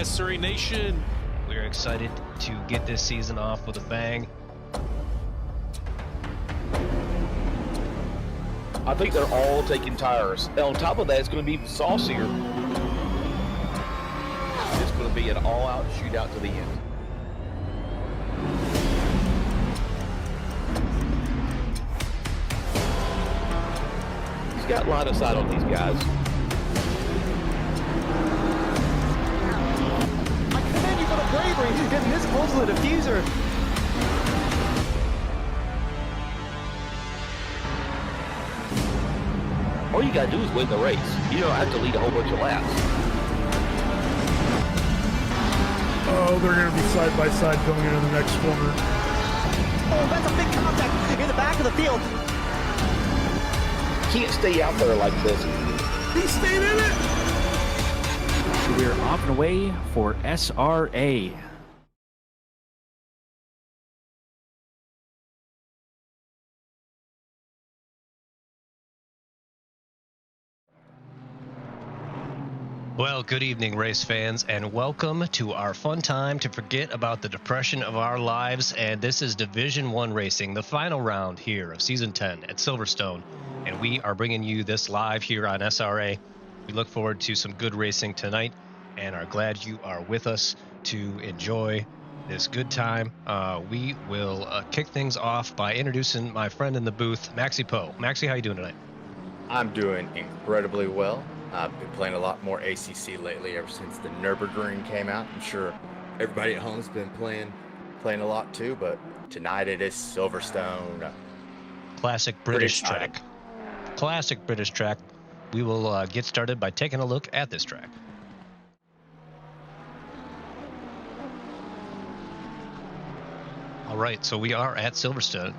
SRA Nation. We're excited to get this season off with a bang. I think they're all taking tires. And on top of that, it's going to be saucier. It's going to be an all-out shootout to the end. He's got line of sight on these guys. I commend you for the bravery getting this close to the diffuser. All you gotta do is win the race. You don't have to lead a whole bunch of laps. Oh, they're going to be side by side coming into the next corner. Oh, that's a big contact in the back of the field. Can't stay out there like this. He stayed in it! We're off and away for SRA. Well, good evening, race fans, and welcome to our fun time to forget about the depression of our lives. And this is Division 1 racing, the final round here of Season 10 at Silverstone. And we are bringing you this live here on SRA. We look forward to some good racing tonight and are glad you are with us to enjoy this good time. We will kick things off by introducing my friend in the booth, Maxie Poe. Maxie, how you doing tonight? I'm doing incredibly well. I've been playing a lot more ACC lately ever since the Nürburgring came out. I'm sure everybody at home's been playing a lot too, but tonight it is Silverstone. Classic British track. Classic British track. We will get started by taking a look at this track. All right, so we are at Silverstone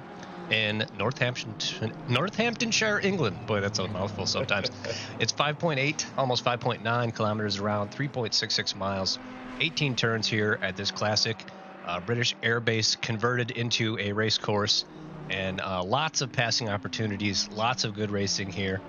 in Northamptonshire, England. Boy, that's a mouthful sometimes. It's 5.8, almost 5.9 kilometers around, 3.66 miles, 18 turns here at this classic British air base converted into a race course, and lots of passing opportunities, lots of good racing here.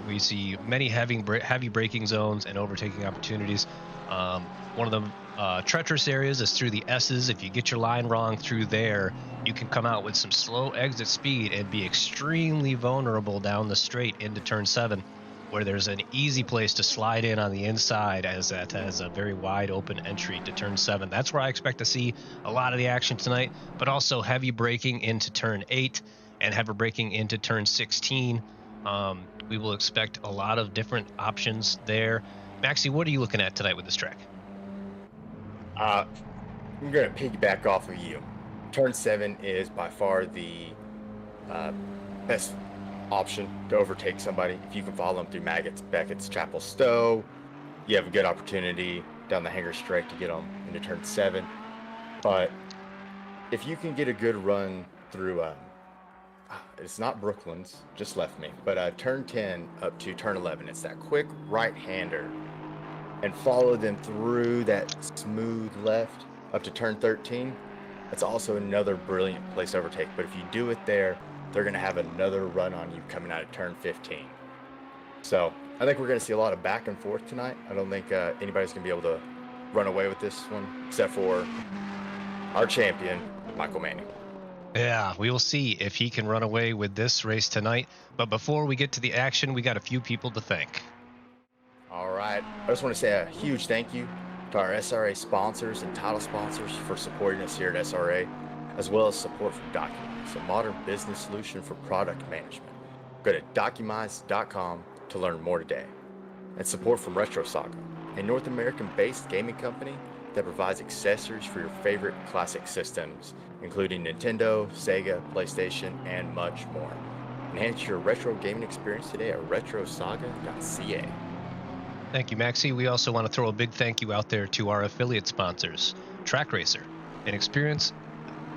We see many heavy braking zones and overtaking opportunities. One of the treacherous areas is through the S's. If you get your line wrong through there, you can come out with some slow exit speed and be extremely vulnerable down the straight into turn 7, where there's an easy place to slide in on the inside, as that has a very wide open entry to turn 7. That's where I expect to see a lot of the action tonight, but also heavy braking into turn 8 and heavy braking into turn 16. We will expect a lot of different options there. Maxie, what are you looking at tonight with this track? I'm going to piggyback off of you. Turn 7 is by far the best option to overtake somebody. If you can follow them through Maggots, Beckett's, Chapel Stowe, you have a good opportunity down the hanger straight to get them into turn 7. But if you can get a good run through, it's not Brooklands, just left me, but turn 10 up to turn 11, it's that quick right-hander, and follow them through that smooth left up to turn 13. That's also another brilliant place to overtake. But if you do it there, they're going to have another run on you coming out of turn 15. So I think we're going to see a lot of back and forth tonight. I don't think anybody's going to be able to run away with this one, except for our champion, Michael Manning. Yeah, we will see if he can run away with this race tonight. But before we get to the action, we got a few people to thank. All right. I just want to say a huge thank you to our SRA sponsors and title sponsors for supporting us here at SRA, as well as support from Documize, a modern business solution for product management. Go to documize.com to learn more today. And support from Retro Saga, a North American-based gaming company that provides accessories for your favorite classic systems, including Nintendo, Sega, PlayStation, and much more. Enhance your retro gaming experience today at retrosaga.ca. Thank you, Maxie. We also want to throw a big thank you out there to our affiliate sponsors, Track Racer, and experience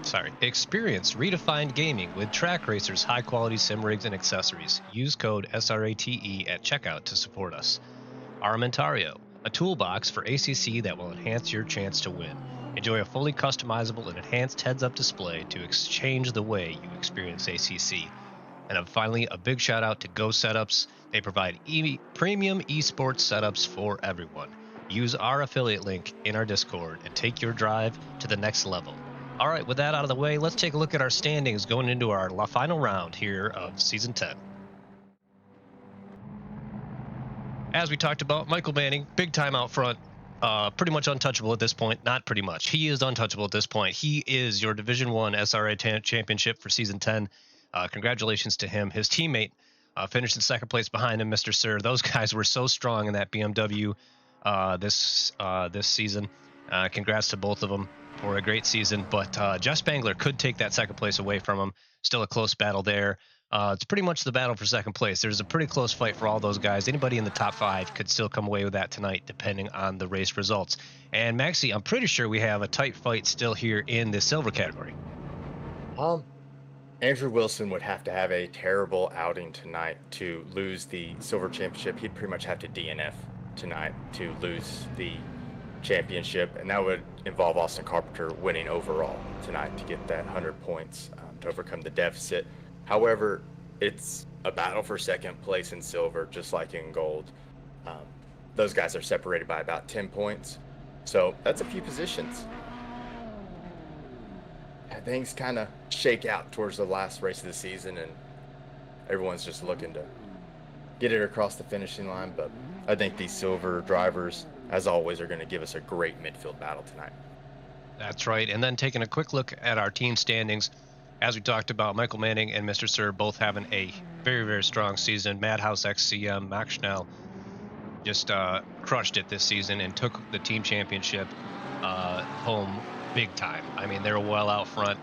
redefined gaming with Track Racer's high-quality sim rigs and accessories. Use code SRATE at checkout to support us. Armentario, a toolbox for ACC that will enhance your chance to win. Enjoy a fully customizable and enhanced heads-up display to exchange the way you experience ACC. And finally, a big shout out to Go Setups. They provide premium esports setups for everyone. use our affiliate link in our Discord and take your drive to the next level. All right, with that out of the way, let's take a look at our standings going into our final round here of Season 10. As we talked about, Michael Manning, big time out front, pretty much untouchable at this point. Not pretty much. He is untouchable at this point. He is your Division 1 SRA championship for Season 10. Congratulations to him. His teammate finished in second place behind him, Mr. Sir. Those guys were so strong in that BMW this season. Congrats to both of them for a great season. But Jeff Spangler could take that second place away from him. Still a close battle there. It's pretty much the battle for second place. There's a pretty close fight for all those guys. Anybody in the top 5 could still come away with that tonight, depending on the race results. And Maxie, I'm pretty sure we have a tight fight still here in the silver category. Andrew Wilson would have to have a terrible outing tonight to lose the silver championship. He'd pretty much have to DNF tonight to lose the championship, and that would involve Austin Carpenter winning overall tonight to get that 100 points to overcome the deficit. However, it's a battle for second place in silver, just like in gold. Those guys are separated by about 10 points, so that's a few positions. Things kind of shake out towards the last race of the season, and everyone's just looking to get it across the finishing line. But I think these silver drivers, as always, are going to give us a great midfield battle tonight. That's right. And then taking a quick look at our team standings, as we talked about, Michael Manning and Mr. Sir both having a very, very strong season. Madhouse XCM, Max Schnell just crushed it this season and took the team championship home big time. I mean, they're well out front.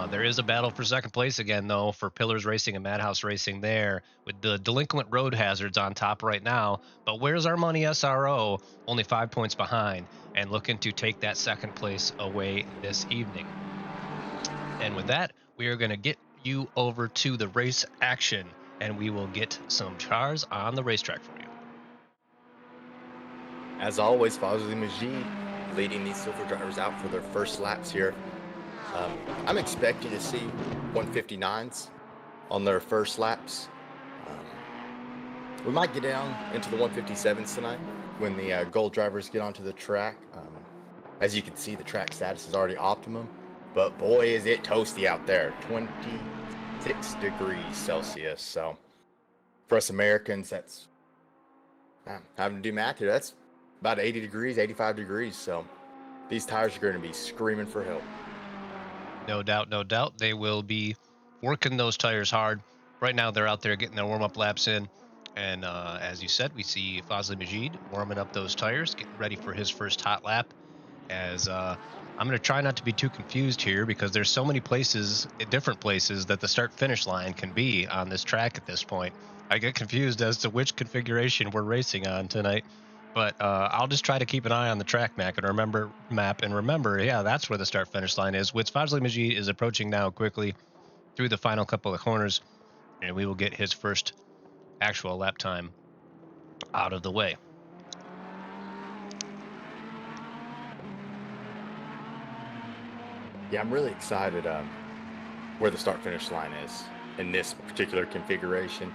There is a battle for second place again, though, for Pillars Racing and Madhouse Racing there, with the delinquent road hazards on top right now. But where's our money SRO? Only 5 points behind and looking to take that second place away this evening. And with that, we are going to get you over to the race action, and we will get some cars on the racetrack for you. As always, Fazli Majid leading these silver drivers out for their first laps here. I'm expecting to see 159s on their first laps. We might get down into the 157s tonight when the gold drivers get onto the track. As you can see, the track status is already optimum, but boy, is it toasty out there. 26 degrees Celsius. So for us Americans, that's having to do math here. That's about 80 degrees, 85 degrees. So these tires are going to be screaming for help. No doubt, no doubt. They will be working those tires hard. Right now, they're out there getting their warm-up laps in. And as you said, we see Fazli Majid warming up those tires, getting ready for his first hot lap. As I'm going to try not to be too confused here, because there's so many places, different places, that the start-finish line can be on this track at this point. I get confused as to which configuration we're racing on tonight. But I'll just try to keep an eye on the track map and remember, yeah, that's where the start-finish line is, which Fazli Majid is approaching now quickly through the final couple of corners, and we will get his first actual lap time out of the way. Yeah, I'm really excited where the start-finish line is in this particular configuration,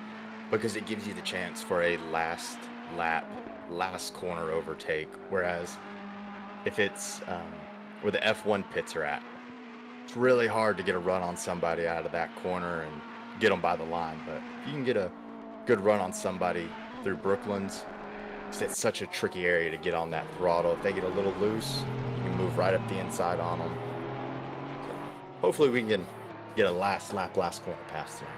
because it gives you the chance for a last lap, last corner overtake, whereas if it's where the F1 pits are at, it's really hard to get a run on somebody out of that corner and get them by the line. But if you can get a good run on somebody through Brooklands, it's such a tricky area to get on that throttle. If they get a little loose, you can move right up the inside on them. So hopefully we can get a last lap, last corner pass through.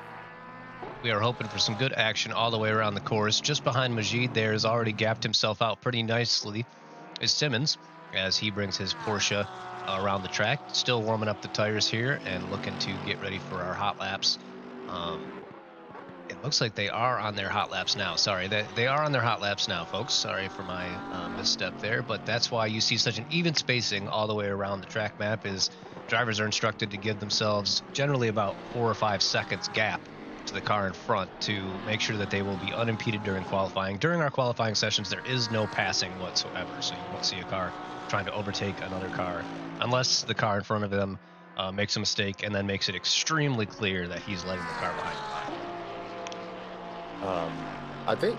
We are hoping for some good action all the way around the course. Just behind Majid there has already gapped himself out pretty nicely is Simmons, as he brings his Porsche around the track. Still warming up the tires here and looking to get ready for our hot laps. It looks like they are on their hot laps now. Sorry, they are on their hot laps now, folks. Sorry for my misstep there, but that's why you see such an even spacing all the way around the track map. Is drivers are instructed to give themselves generally about 4 or 5 seconds gap to the car in front to make sure that they will be unimpeded during qualifying. During our qualifying sessions, there is no passing whatsoever, so you won't see a car trying to overtake another car unless the car in front of them makes a mistake and then makes it extremely clear that he's letting the car behind. I think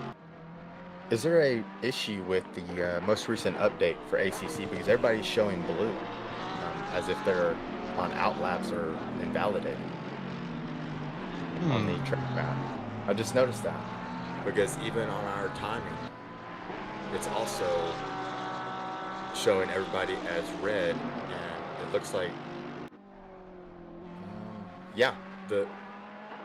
Is there a issue with the most recent update for ACC because everybody's showing blue, as if they're on outlaps or invalidated on the track map? I just noticed that because even on our timing, it's also showing everybody as red, and it looks like, yeah,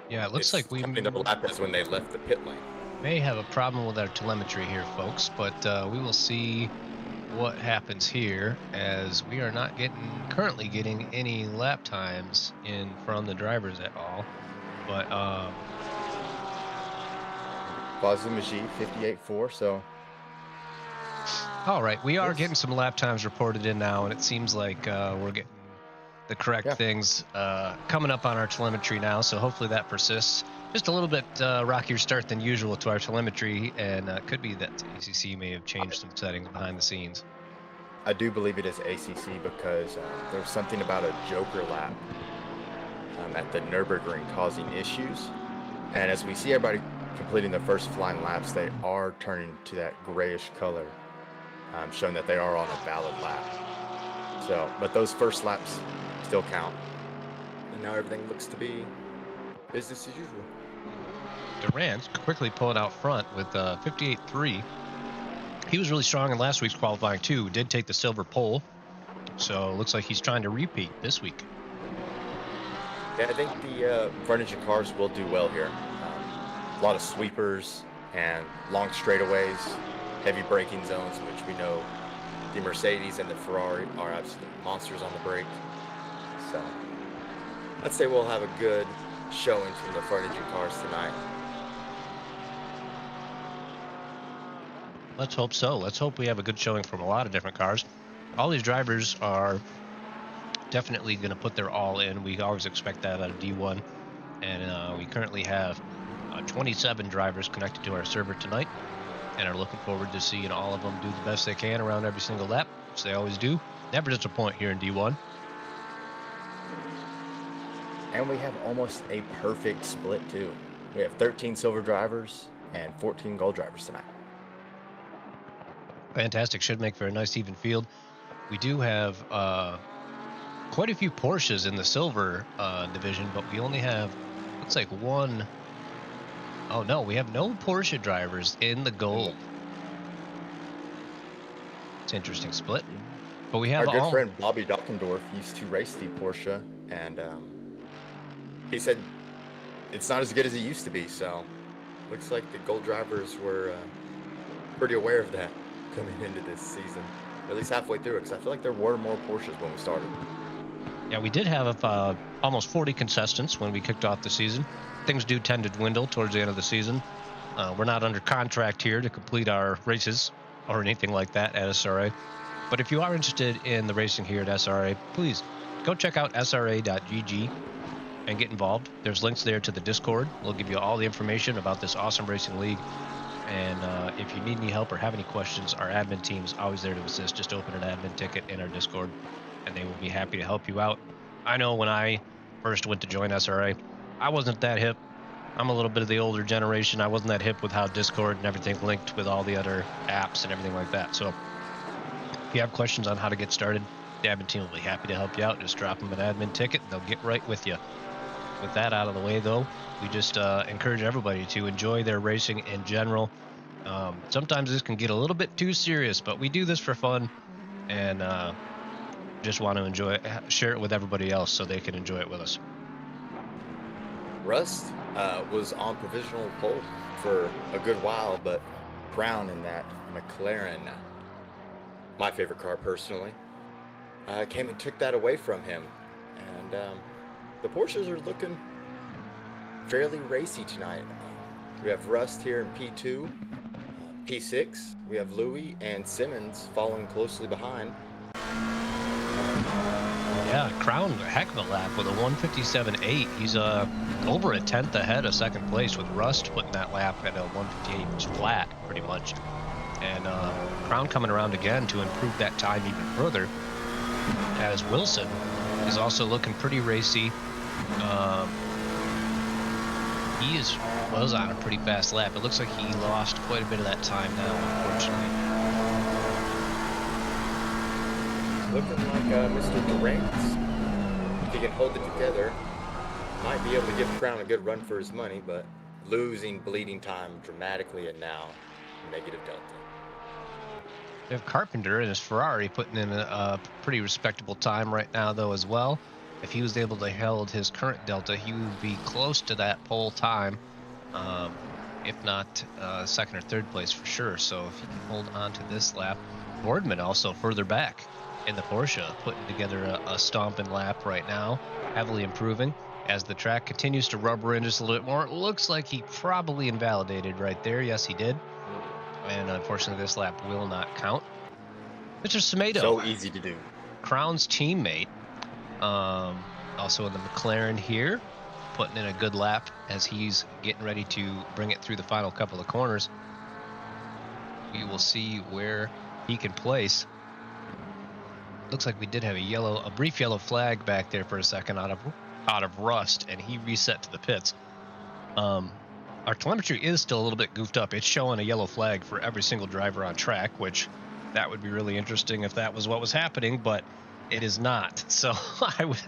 Yeah, it looks like we coming to the lap as when they left the pit lane. may have a problem with our telemetry here, folks, but we will see what happens here as we are not currently getting any lap times in from the drivers at all. But Bazumaji 58.4, so all right, we are getting some lap times reported in now, and it seems like we're getting the correct things coming up on our telemetry now, so hopefully that persists. Just a little bit rockier start than usual to our telemetry, and it could be that ACC may have changed some settings behind the scenes. I do believe it is ACC because there was something about a joker lap at the Nürburgring causing issues, and as we see everybody completing their first flying laps, they are turning to that grayish color, showing that they are on a valid lap. So, but those first laps still count, and now everything looks to be business as usual. Durant's quickly pulling out front with 58.3. He was really strong in last week's qualifying too. Did take the silver pole, so it looks like he's trying to repeat this week. Yeah, I think the furniture cars will do well here. A lot of sweepers and long straightaways, heavy braking zones, which we know the Mercedes and the Ferrari are absolute monsters on the brake. So I'd say we'll have a good showing from the furniture cars tonight. Let's hope so. Let's hope we have a good showing from a lot of different cars. All these drivers are definitely going to put their all in. We always expect that out of D1. And we currently have 27 drivers connected to our server tonight and are looking forward to seeing all of them do the best they can around every single lap, which they always do. Never disappoint here in D1. And we have almost a perfect split too. We have 13 silver drivers and 14 gold drivers tonight. Fantastic. Should make for a nice even field. We do have quite a few Porsches in the silver division, but we only have, looks like one. Oh no, we have no Porsche drivers in the gold. It's an interesting split. But we have our good friend Bobby Dockendorf used to race the Porsche, and he said it's not as good as it used to be. So looks like the gold drivers were pretty aware of that coming into this season, at least halfway through it, because I feel like there were more Porsches when we started. Yeah, we did have almost 40 contestants when we kicked off the season. Things do tend to dwindle towards the end of the season. We're not under contract here to complete our races or anything like that at SRA. But if you are interested in the racing here at SRA, please go check out sra.gg and get involved. There's links there to the Discord. We'll give you all the information about this awesome racing league. And if you need any help or have any questions, our admin team is always there to assist. Just open an admin ticket in our Discord, and they will be happy to help you out. I know when I first went to join SRA, I wasn't that hip. I'm a little bit of the older generation. I wasn't that hip with how Discord and everything linked with all the other apps and everything like that. So if you have questions on how to get started, the admin team will be happy to help you out. Just drop them an admin ticket, and they'll get right with you. With that out of the way, though, we just encourage everybody to enjoy their racing in general. Sometimes this can get a little bit too serious, but we do this for fun, and just want to enjoy it, share it with everybody else so they can enjoy it with us. Rust was on provisional pole for a good while, but Brown in that McLaren, my favorite car personally, came and took that away from him. And the Porsches are looking fairly racy tonight. We have Rust here in P2, P6. We have Louis and Simmons following closely behind. Yeah, Crown, a heck of a lap with a 157.8. He's over a tenth ahead of second place, with Rust putting that lap at a 158, which is flat pretty much. And Crown coming around again to improve that time even further, as Wilson is also looking pretty racy. he was on a pretty fast lap. It looks like he lost quite a bit of that time now, unfortunately. Looking like Mr. Durant, if he can hold it together, might be able to give Crown a good run for his money, but losing bleeding time dramatically and now negative delta. We have Carpenter in his Ferrari putting in a pretty respectable time right now, though, as well. If he was able to hold his current delta, he would be close to that pole time, if not second or third place for sure. So if he can hold on to this lap, Boardman also further back in the Porsche, putting together a stomping lap right now, heavily improving as the track continues to rubber in just a little bit more. It looks like he probably invalidated right there. Yes, he did. And unfortunately, this lap will not count. Mr. Semedo, So easy to do. Crown's teammate, also in the McLaren here, putting in a good lap as he's getting ready to bring it through the final couple of corners. We will see where he can place. Looks like we did have a brief yellow flag back there for a second out of Rust, and he reset to the pits. Our telemetry is still a little bit goofed up. It's showing a yellow flag for every single driver on track, which that would be really interesting if that was what was happening, but it is not. So I would,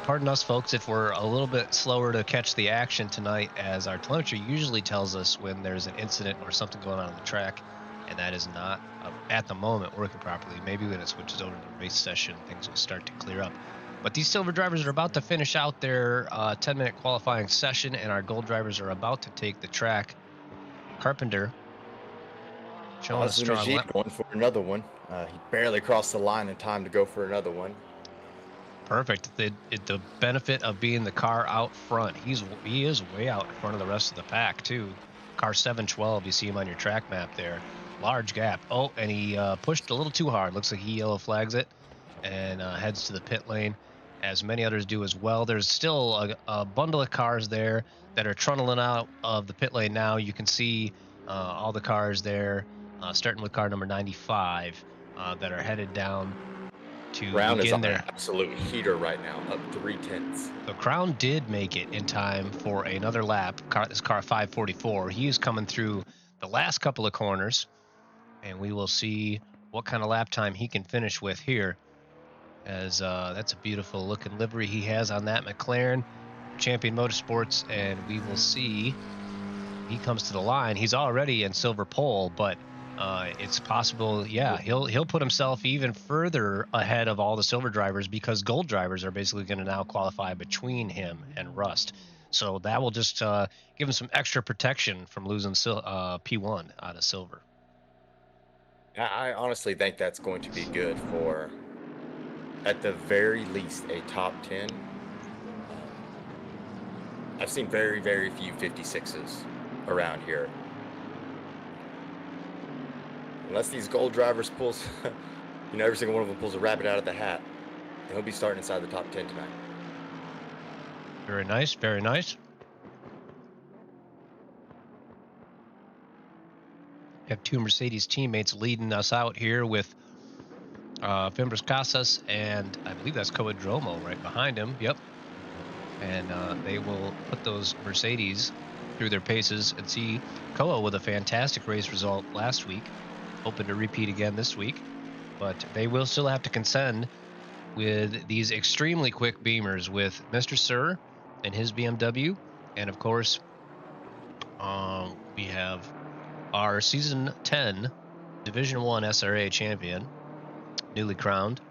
pardon us folks if we're a little bit slower to catch the action tonight, as our telemetry usually tells us when there's an incident or something going on the track, and that is not at the moment working properly. Maybe when it switches over to the race session, things will start to clear up. But these silver drivers are about to finish out their 10-minute qualifying session, and our gold drivers are about to take the track. Carpenter showing a strong lap. Going for another one. He barely crossed the line in time to go for another one. Perfect. The benefit of being the car out front. He is way out in front of the rest of the pack too. Car 712. You see him on your track map there. Large gap. Oh, and he pushed a little too hard. Looks like he yellow flags it and heads to the pit lane, as many others do as well. There's still a bundle of cars there that are trundling out of the pit lane now. You can see all the cars there, starting with car number 95, that are headed down to Brown is on their an absolute heater right now, up 3/10. The Crown did make it in time for another lap. This car 544. He is coming through the last couple of corners, and we will see what kind of lap time he can finish with here, as that's a beautiful looking livery he has on that McLaren, Champion Motorsports, and we will see. He comes to the line. He's already in silver pole, but it's possible, yeah, he'll put himself even further ahead of all the silver drivers, because gold drivers are basically going to now qualify between him and Rust. So that will just give him some extra protection from losing P1 out of silver. I honestly think that's going to be good for, at the very least, a top 10. I've seen very, very few 56s around here. Unless these gold drivers pulls, every single one of them pulls a rabbit out of the hat, and he'll be starting inside the top 10 tonight. Very nice, very nice. We have two Mercedes teammates leading us out here with Fimbres Casas, and I believe that's Coadromo right behind him. Yep. And they will put those Mercedes through their paces, and see Koa with a fantastic race result last week, hoping to repeat again this week. But they will still have to contend with these extremely quick Beamers with Mr. Sir and his BMW, and of course we have our season 10 Division 1 SRA champion, newly crowned.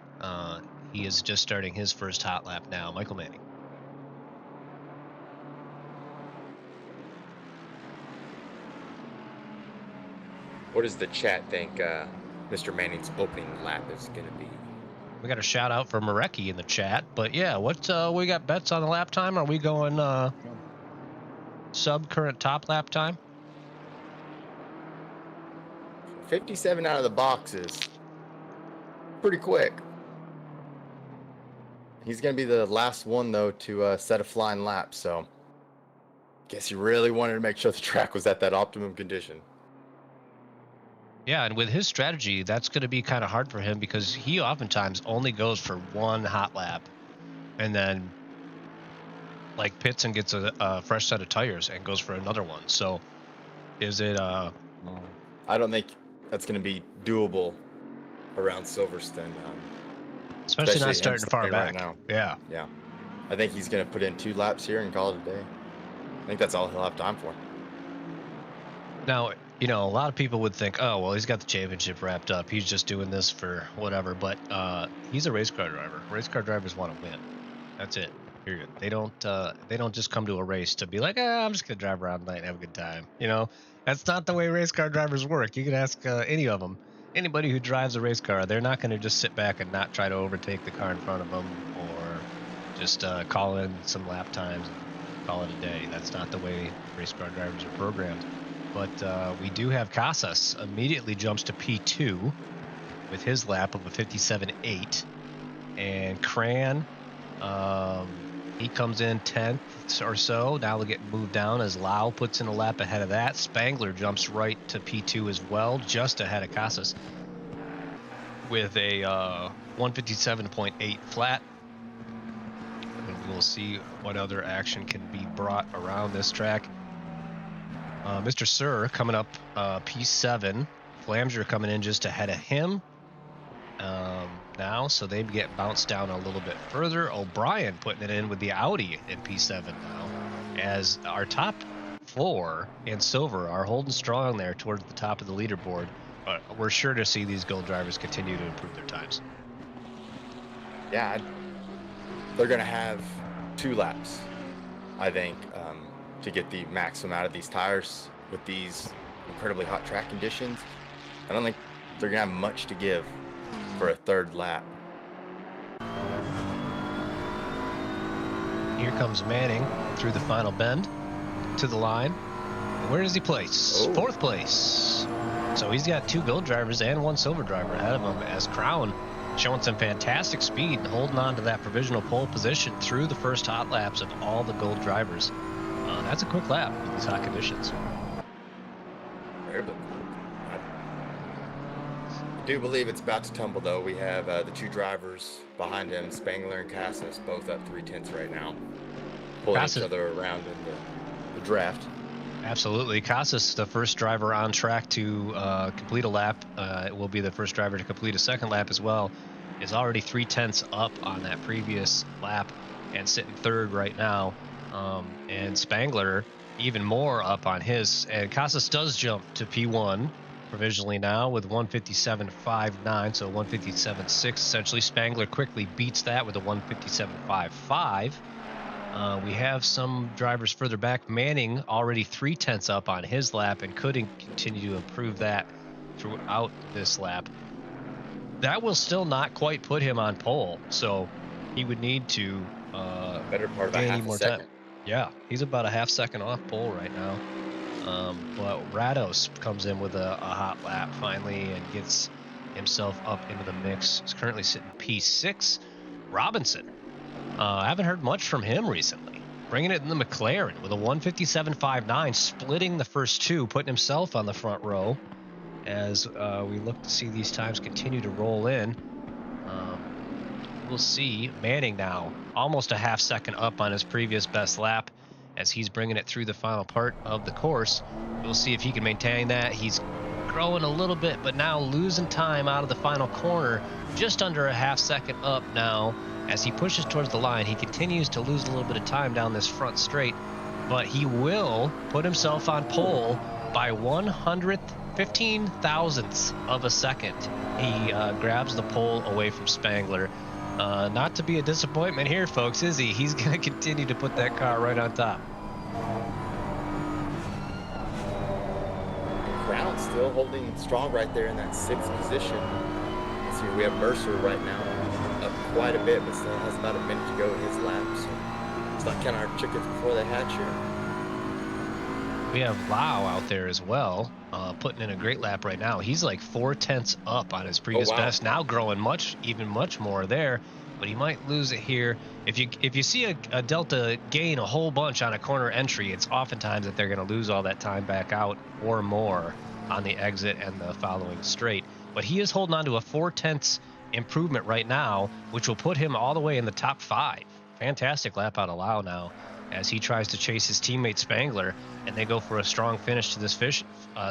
He is just starting his first hot lap now, Michael Manning. What does the chat think Mr. Manning's opening lap is going to be? We got a shout out for Marecki in the chat, but yeah, what we got bets on the lap time? Are we going sub current top lap time? 57 out of the box is pretty quick. He's going to be the last one, though, to set a flying lap, so guess he really wanted to make sure the track was at that optimum condition. Yeah, and with his strategy, that's going to be kind of hard for him, because he oftentimes only goes for one hot lap, and then like pits and gets a fresh set of tires and goes for another one. So is it I don't think that's going to be doable around Silverstone. especially not him starting far back? right now. Yeah. Yeah. I think he's going to put in 2 laps here and call it a day. I think that's all he'll have time for. Now, you know, a lot of people would think, oh, well, he's got the championship wrapped up. He's just doing this for whatever. But he's a race car driver. Race car drivers want to win. That's it. Period. They don't just come to a race to be like, I'm just gonna drive around tonight and have a good time. You know, that's not the way race car drivers work. You can ask any of them, anybody who drives a race car. They're not going to just sit back and not try to overtake the car in front of them or just call in some lap times and call it a day. That's not the way race car drivers are programmed. But we do have Casas immediately jumps to P2 with his lap of a 57.8, and Cran. He comes in 10th or so. Now they'll get moved down as Lau puts in a lap ahead of that. Spangler jumps right to P2 as well, just ahead of Casas with a 157.8 flat. And we'll see what other action can be brought around this track. Mr. Sir coming up P7. Flamger coming in just ahead of him. Now, so they get bounced down a little bit further. O'Brien putting it in with the Audi in P7 now, as our top 4 and Silver are holding strong there towards the top of the leaderboard. But we're sure to see these gold drivers continue to improve their times. Yeah, they're going to have 2 laps, I think, to get the maximum out of these tires with these incredibly hot track conditions. I don't think they're going to have much to give for a 3rd lap. Here comes Manning through the final bend to the line. Where does he place? 4th place. So he's got 2 gold drivers and 1 silver driver ahead of him, as Crown showing some fantastic speed and holding on to that provisional pole position through the first hot laps of all the gold drivers. That's a quick lap with these hot conditions. I do believe it's about to tumble, though. We have the 2 drivers behind him, Spangler and Casas, both up 3/10 right now, pulling each other around in the draft. Absolutely. Casas, the first driver on track to complete a lap, will be the first driver to complete a 2nd lap as well, is already 3/10 up on that previous lap and sitting 3rd right now. And Spangler even more up on his, and Casas does jump to P1 provisionally now with 157.59, so 157.6 essentially. Spangler quickly beats that with a 157.55. We have some drivers further back. Manning already 3/10 up on his lap and could continue to improve that throughout this lap. That will still not quite put him on pole, so he would need to better part of a half a second. Yeah, he's about a half second off pole right now. But Rados comes in with a hot lap finally and gets himself up into the mix. He's currently sitting P6. Robinson, I haven't heard much from him recently. Bringing it in the McLaren with a 157.59, splitting the first 2, putting himself on the front row as we look to see these times continue to roll in. We'll see Manning now almost a half second up on his previous best lap as he's bringing it through the final part of the course. We'll see if he can maintain that. He's growing a little bit, but now losing time out of the final corner, just under a half second up now as he pushes towards the line. He continues to lose a little bit of time down this front straight, but he will put himself on pole by 115 thousandths of a second. He grabs the pole away from Spangler. Not to be a disappointment here, folks, is he? He's going to continue to put that car right on top. Crown still holding strong right there in that 6th position. Let's see, we have Mercer right now up quite a bit, but still has about a minute to go in his lap. So it's not counting our chickens before they hatch here. We have Lau out there as well, putting in a great lap right now. He's like 4/10 up on his previous best, now growing much more there, but he might lose it here. If you see a Delta gain a whole bunch on a corner entry, it's oftentimes that they're going to lose all that time back out or more on the exit and the following straight. But he is holding on to a 4/10 improvement right now, which will put him all the way in the top 5 fantastic lap out of Lau now as he tries to chase his teammate Spangler, and they go for a strong finish to this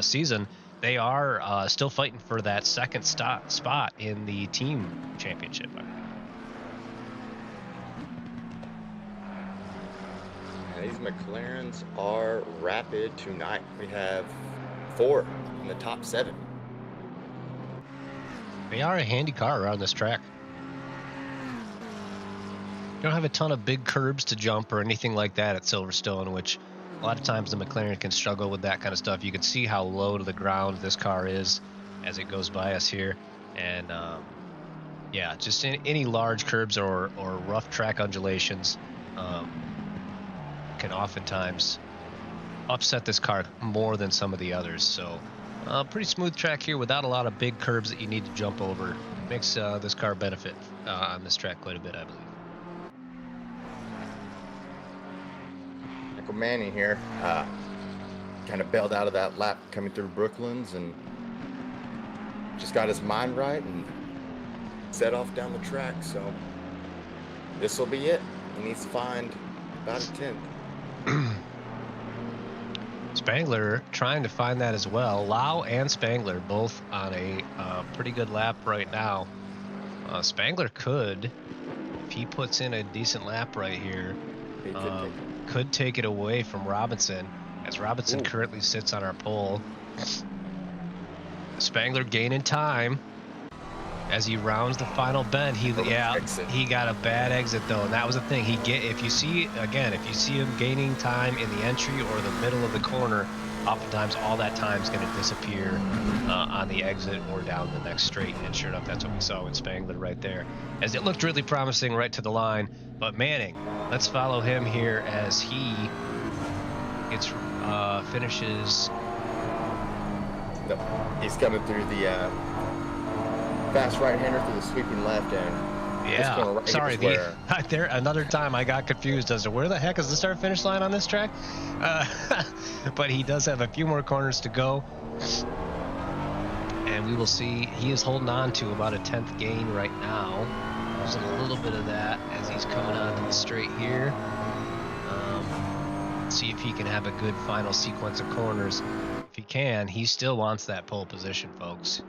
season. They are still fighting for that second spot in the team championship, I believe. These McLarens are rapid tonight. We have 4 in the top 7. They are a handy car around this track. You don't have a ton of big curbs to jump or anything like that at Silverstone, which a lot of times the McLaren can struggle with that kind of stuff. You can see how low to the ground this car is as it goes by us here. And yeah, just any large curbs or rough track undulations can oftentimes upset this car more than some of the others. So pretty smooth track here without a lot of big curbs that you need to jump over. Makes this car benefit on this track quite a bit, I believe. Michael Manning here kind of bailed out of that lap coming through Brooklands and just got his mind right and set off down the track. So this will be it. He needs to find about a 10th. Spangler trying to find that as well. Lau and Spangler both on a pretty good lap right now. Spangler could, if he puts in a decent lap right here, could take it away from Robinson, as Robinson currently sits on our pole. Spangler gaining time as he rounds the final bend. He got a bad exit though, and that was the thing. If you see him gaining time in the entry or the middle of the corner, oftentimes all that time is going to disappear on the exit or down the next straight. And sure enough, that's what we saw with Spangler right there, as it looked really promising right to the line. But Manning, let's follow him here as he finishes. No, he's coming through the fast right-hander through the sweeping left end. Yeah, sorry. There another time I got confused as to where the heck is the start-finish line on this track. But he does have a few more corners to go, and we will see. He is holding on to about a 10th gain right now. There's a little bit of that as he's coming onto the straight here. See if he can have a good final sequence of corners. If he can, he still wants that pole position, folks.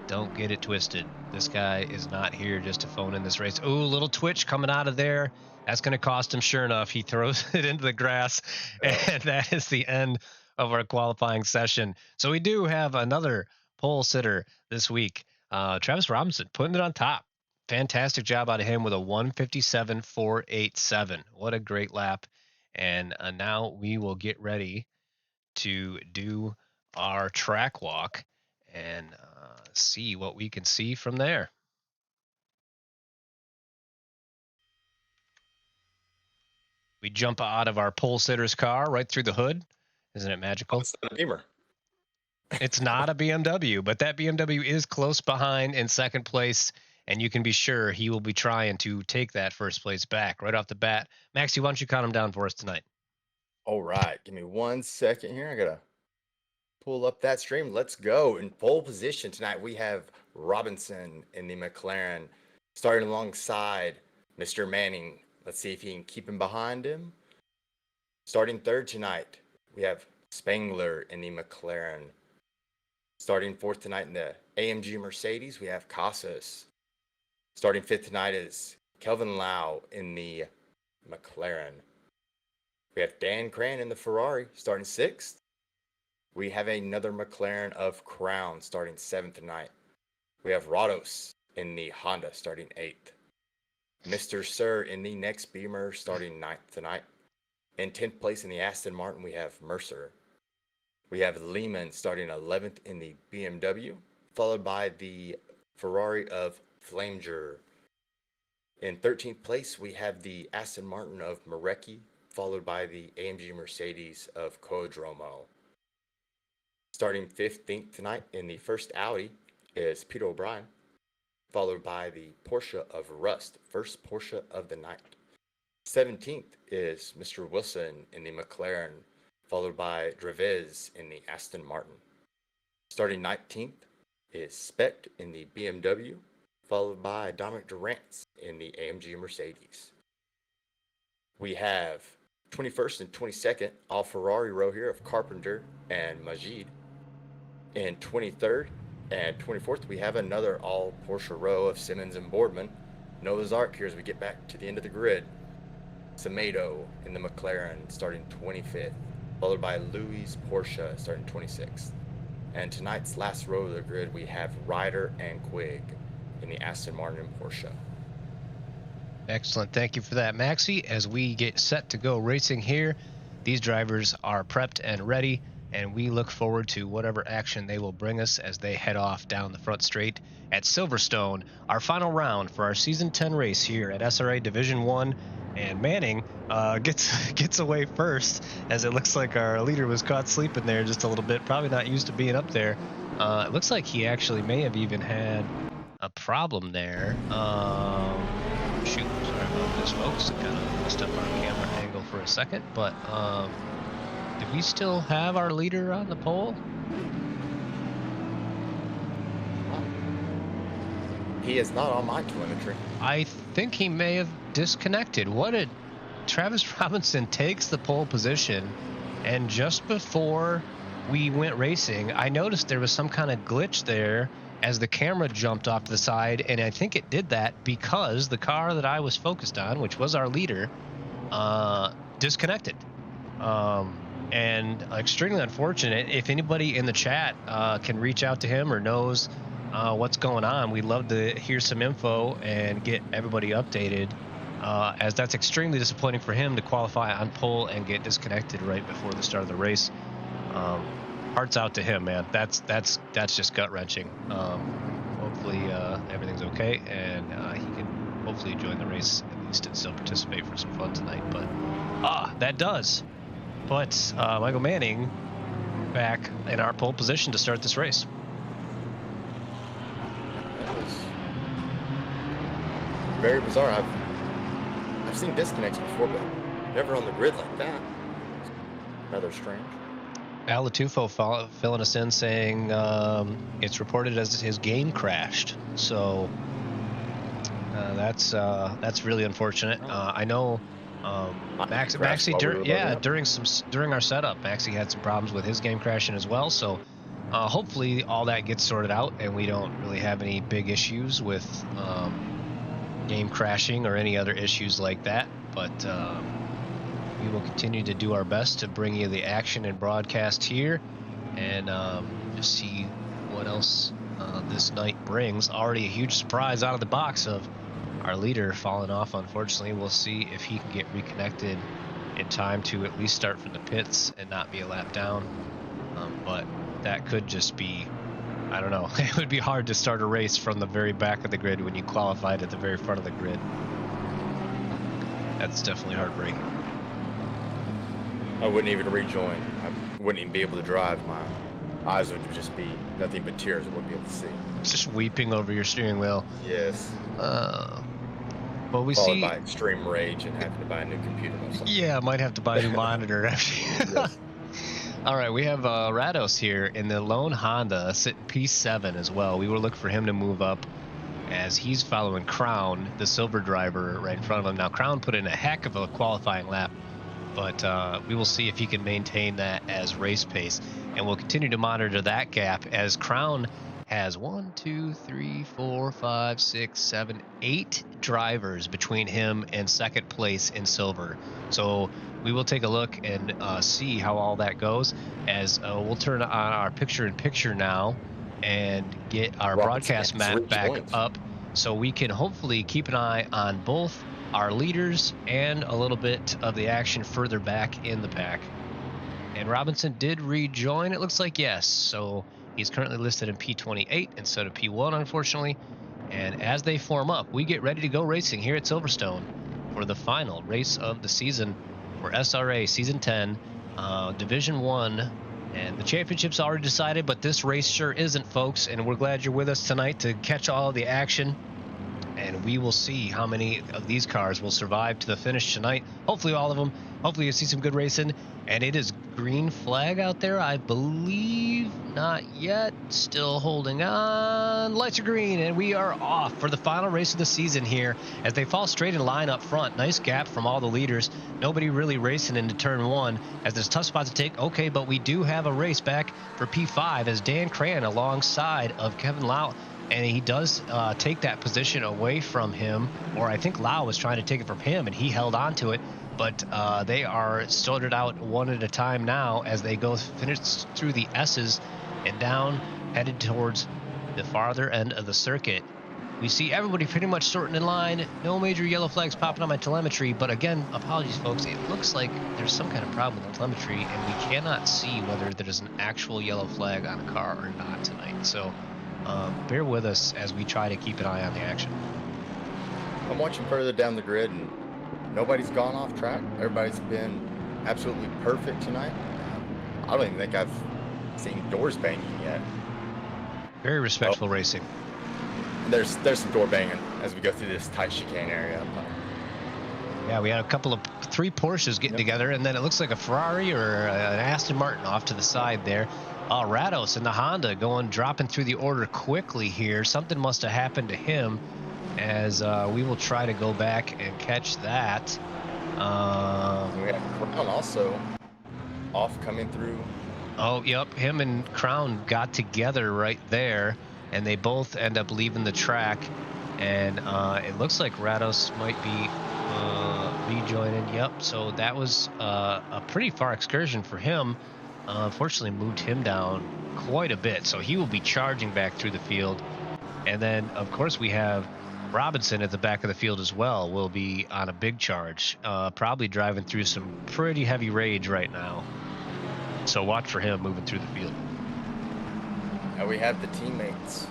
Don't get it twisted. This guy is not here just to phone in this race. Ooh, little twitch coming out of there. That's going to cost him. Sure enough, he throws it into the grass, and that is the end of our qualifying session. So we do have another pole sitter this week. Travis Robinson putting it on top. Fantastic job out of him with a 157.487. What a great lap. And now we will get ready to do our track walk and see what we can see from there. We jump out of our pole sitter's car right through the hood. Isn't it magical? It's not a Beamer. It's not a BMW, but that BMW is close behind in second place, and you can be sure he will be trying to take that first place back right off the bat. Maxie, why don't you count him down for us tonight? All right, give me 1 second here. I gotta pull up that stream. Let's go. In pole position tonight, we have Robinson in the McLaren, starting alongside Mr. Manning. Let's see if he can keep him behind him. Starting third tonight, we have Spangler in the McLaren. Starting fourth tonight in the AMG Mercedes, we have Casas. Starting fifth tonight is Kelvin Lau in the McLaren. We have Dan Cran in the Ferrari, starting sixth. We have another McLaren of Crown, starting seventh tonight. We have Rados in the Honda, starting eighth. Mr. Sir in the next Beamer, starting ninth tonight. In 10th place in the Aston Martin, we have Mercer. We have Lehman starting 11th in the BMW, followed by the Ferrari of Flanger. In 13th place, we have the Aston Martin of Marecki, followed by the AMG Mercedes of Codromo. Starting 15th tonight in the first Audi is Peter O'Brien, followed by the Porsche of Rust, first Porsche of the night. 17th is Mr. Wilson in the McLaren, followed by Dreves in the Aston Martin. Starting 19th is Specht in the BMW, followed by Dominic Durrance in the AMG Mercedes. we have 21st and 22nd, all Ferrari row here of Carpenter and Majid. In 23rd and 24th, we have another all Porsche row of Simmons and Boardman. Noah's Ark here as we get back to the end of the grid. Semedo in the McLaren starting 25th, followed by Louis Porsche starting 26th. And tonight's last row of the grid, we have Ryder and Quigg in the Aston Martin Porsche. Excellent. Thank you for that, Maxie. As we get set to go racing here, these drivers are prepped and ready, and we look forward to whatever action they will bring us as they head off down the front straight at Silverstone, our final round for our Season 10 race here at SRA Division 1. And Manning gets away first, as it looks like our leader was caught sleeping there just a little bit, probably not used to being up there. It looks like he actually may have even had a problem there. Shoot, sorry about this, folks. Kind of messed up our camera angle for a second, but do we still have our leader on the pole? He is not on my telemetry. I think he may have disconnected. What did Travis Robinson takes the pole position, and just before we went racing, I noticed there was some kind of glitch there as the camera jumped off to the side, and I think it did that because the car that I was focused on, which was our leader, disconnected. And extremely unfortunate. If anybody in the chat can reach out to him or knows what's going on, we'd love to hear some info and get everybody updated, as that's extremely disappointing for him to qualify on pole and get disconnected right before the start of the race. Hearts out to him, man. That's just gut-wrenching. Hopefully everything's okay, and he can hopefully join the race at least and still participate for some fun tonight. But that does put Michael Manning back in our pole position to start this race. That was very bizarre. I've seen disconnects before, but never on the grid like that. Rather strange. Al Latufo filling us in saying it's reported as his game crashed. So that's really unfortunate. I know Maxie during our setup, Maxie had some problems with his game crashing as well. So hopefully all that gets sorted out and we don't really have any big issues with game crashing or any other issues like that. But we will continue to do our best to bring you the action and broadcast here, and just see what else this night brings. Already a huge surprise out of the box of our leader falling off, unfortunately. We'll see if he can get reconnected in time to at least start from the pits and not be a lap down. But that could just be, I don't know. It would be hard to start a race from the very back of the grid when you qualified at the very front of the grid. That's definitely heartbreaking. I wouldn't even rejoin. I wouldn't even be able to drive. My eyes would just be nothing but tears. I wouldn't be able to see. Just weeping over your steering wheel. Yes. Well, we Followed see by extreme rage and having to buy a new computer or something. Yeah, might have to buy a new monitor after. Yes. All right, we have Rados here in the lone Honda, sitting P7 as well. We were looking for him to move up as he's following Crown, the silver driver, right in front of him. Now, Crown put in a heck of a qualifying lap, but we will see if he can maintain that as race pace. And we'll continue to monitor that gap as Crown has 1, 2, 3, 4, 5, 6, 7, 8 drivers between him and second place in silver. So we will take a look and see how all that goes, as we'll turn on our picture-in-picture now and get our broadcast map back up so we can hopefully keep an eye on both our leaders and a little bit of the action further back in the pack. And Robinson did rejoin, it looks like, yes. So he's currently listed in P28 instead of P1, unfortunately. And as they form up, we get ready to go racing here at Silverstone for the final race of the season for SRA Season 10, Division 1. And the championship's already decided, but this race sure isn't, folks. And we're glad you're with us tonight to catch all of the action and we will see how many of these cars will survive to the finish tonight. Hopefully all of them. Hopefully you see some good racing. And it is green flag out there, I believe. Not yet. Still holding on. Lights are green, and we are off for the final race of the season here as they fall straight in line up front. Nice gap from all the leaders. Nobody really racing into turn 1 as there's tough spots to take. Okay, but we do have a race back for P5 as Dan Cran alongside of Kevin Lau. And he does take that position away from him, or I think Lau was trying to take it from him, and he held on to it. But they are sorted out one at a time now as they go finish through the S's and down, headed towards the farther end of the circuit. We see everybody pretty much sorting in line. No major yellow flags popping on my telemetry. But again, apologies, folks. It looks like there's some kind of problem with the telemetry, and we cannot see whether there's an actual yellow flag on a car or not tonight. So bear with us as we try to keep an eye on the action. I'm watching further down the grid, and nobody's gone off track. Everybody's been absolutely perfect tonight. I don't even think I've seen doors banging yet. Very respectful racing. There's some door banging as we go through this tight chicane area. Yeah, we had three Porsches getting together, and then it looks like a Ferrari or an Aston Martin off to the side there. Rados in the Honda dropping through the order quickly here. Something must have happened to him, as we will try to go back and catch that. We have Crown also off coming through. Oh, yep. Him and Crown got together right there, and they both end up leaving the track. And it looks like Rados might be rejoining. Yep. So that was a pretty far excursion for him. Unfortunately, moved him down quite a bit. So he will be charging back through the field. And then, of course, we have Robinson at the back of the field as well. Will be on a big charge, probably driving through some pretty heavy rage right now. So watch for him moving through the field. We have the teammates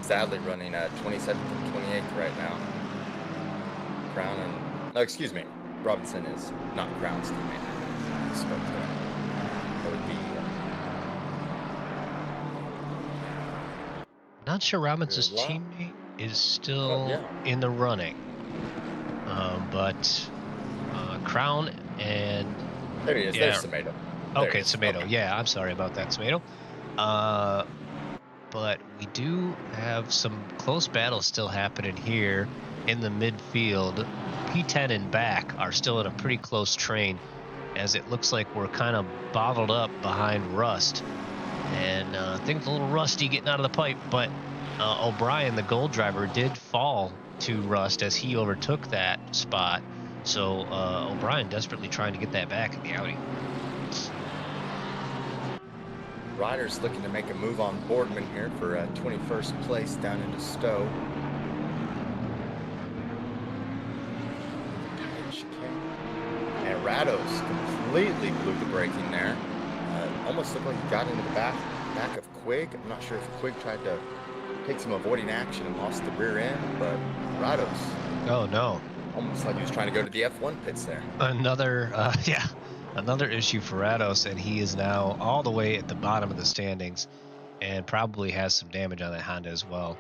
sadly running at 27th and 28th right now. Crown and, no, excuse me, Robinson is not Crown's teammate. I spoke to him. That would be. Not sure Robinson's teammate is still in the running, but Crown and there he is. Yeah. There's Tomato. Okay, Tomato. Okay. Yeah, I'm sorry about that, Tomato. But we do have some close battles still happening here in the midfield. P10 and back are still in a pretty close train, as it looks like we're kind of bottled up behind Rust. And things a little rusty getting out of the pipe, but O'Brien, the gold driver, did fall to Rust as he overtook that spot. So O'Brien desperately trying to get that back in the Audi. Riders looking to make a move on Boardman here for 21st place down into Stowe. And Rados completely blew the braking there. Almost looked like he got into the back of Quigg. I'm not sure if Quigg tried to take some avoiding action and lost the rear end, but Rados. Oh no. Almost like he was trying to go to the F1 pits there. Another issue for Rados, and he is now all the way at the bottom of the standings and probably has some damage on that Honda as well.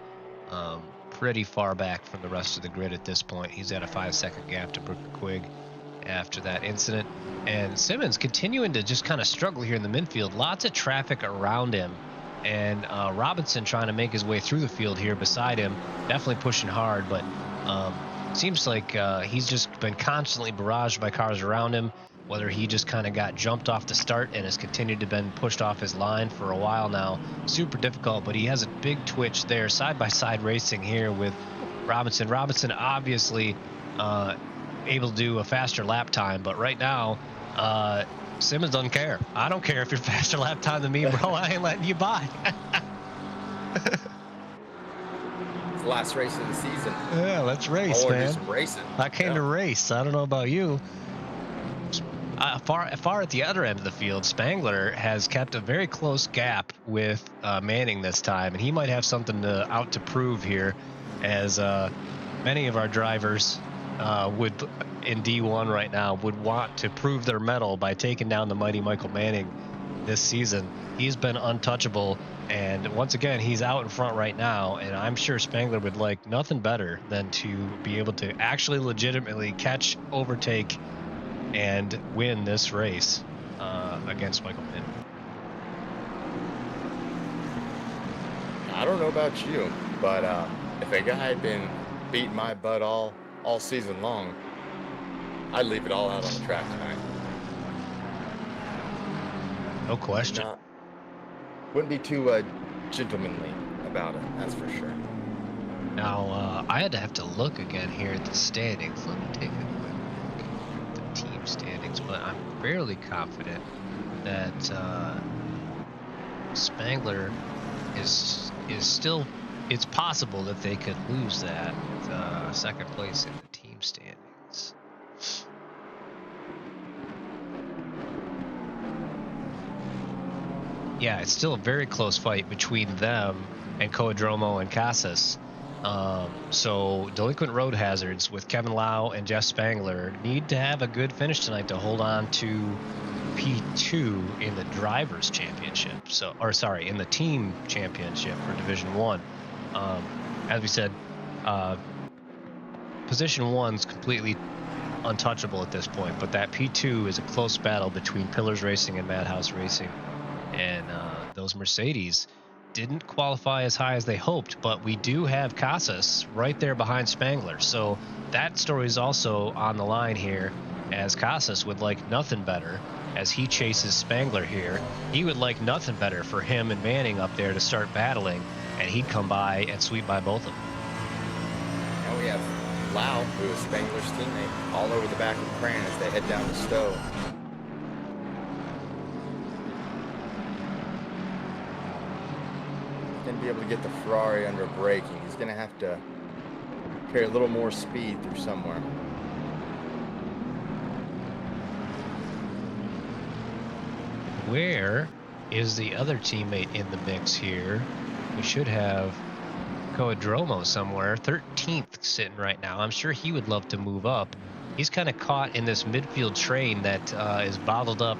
Pretty far back from the rest of the grid at this point. He's at a 5-second gap to Brooke Quigg after that incident. And Simmons continuing to just kind of struggle here in the midfield. Lots of traffic around him. And Robinson trying to make his way through the field here beside him. Definitely pushing hard, but seems like he's just been constantly barraged by cars around him. Whether he just kind of got jumped off the start and has continued to been pushed off his line for a while now. Super difficult, but he has a big twitch there. Side-by-side racing here with Robinson. Robinson obviously able to do a faster lap time, but right now Simmons doesn't care. I don't care if you're faster lap time than me, bro. I ain't letting you by. It's the last race of the season. Yeah, let's race, man. Do some racing. I came to race. I don't know about you. Far at the other end of the field, Spangler has kept a very close gap with Manning this time, and he might have something out to prove here, as many of our drivers would in D1 right now would want to prove their mettle by taking down the mighty Michael Manning this season. He's been untouchable, and once again, he's out in front right now, and I'm sure Spangler would like nothing better than to be able to actually legitimately catch, overtake, and win this race against Michael Pitt. I don't know about you, but if a guy had been beating my butt all season long, I'd leave it all out on the track tonight. No question. Wouldn't be too gentlemanly about it, that's for sure. Now, I have to look again here at the standings. Let me take a quick look at the team standings, but I'm fairly confident that Spangler is still. It's possible that they could lose that second place in the team standings. Yeah, it's still a very close fight between them and Coadromo and Casas. So Delinquent Road Hazards with Kevin Lau and Jeff Spangler need to have a good finish tonight to hold on to P2 in the Drivers' Championship. So, or sorry, in the Team Championship for Division 1. As we said, Position 1's completely untouchable at this point, but that P2 is a close battle between Pillars Racing and Madhouse Racing. And those Mercedes didn't qualify as high as they hoped, but we do have Casas right there behind Spangler. So that story is also on the line here, as Casas would like nothing better as he chases Spangler here. He would like nothing better for him and Manning up there to start battling, and he'd come by and sweep by both of them. And we have Lau, who is Spangler's teammate, all over the back of Cran as they head down to Stowe. Going to be able to get the Ferrari under braking. He's going to have to carry a little more speed through somewhere. Where is the other teammate in the mix here? We should have Coadromo somewhere, 13th sitting right now. I'm sure he would love to move up. He's kind of caught in this midfield train that is bottled up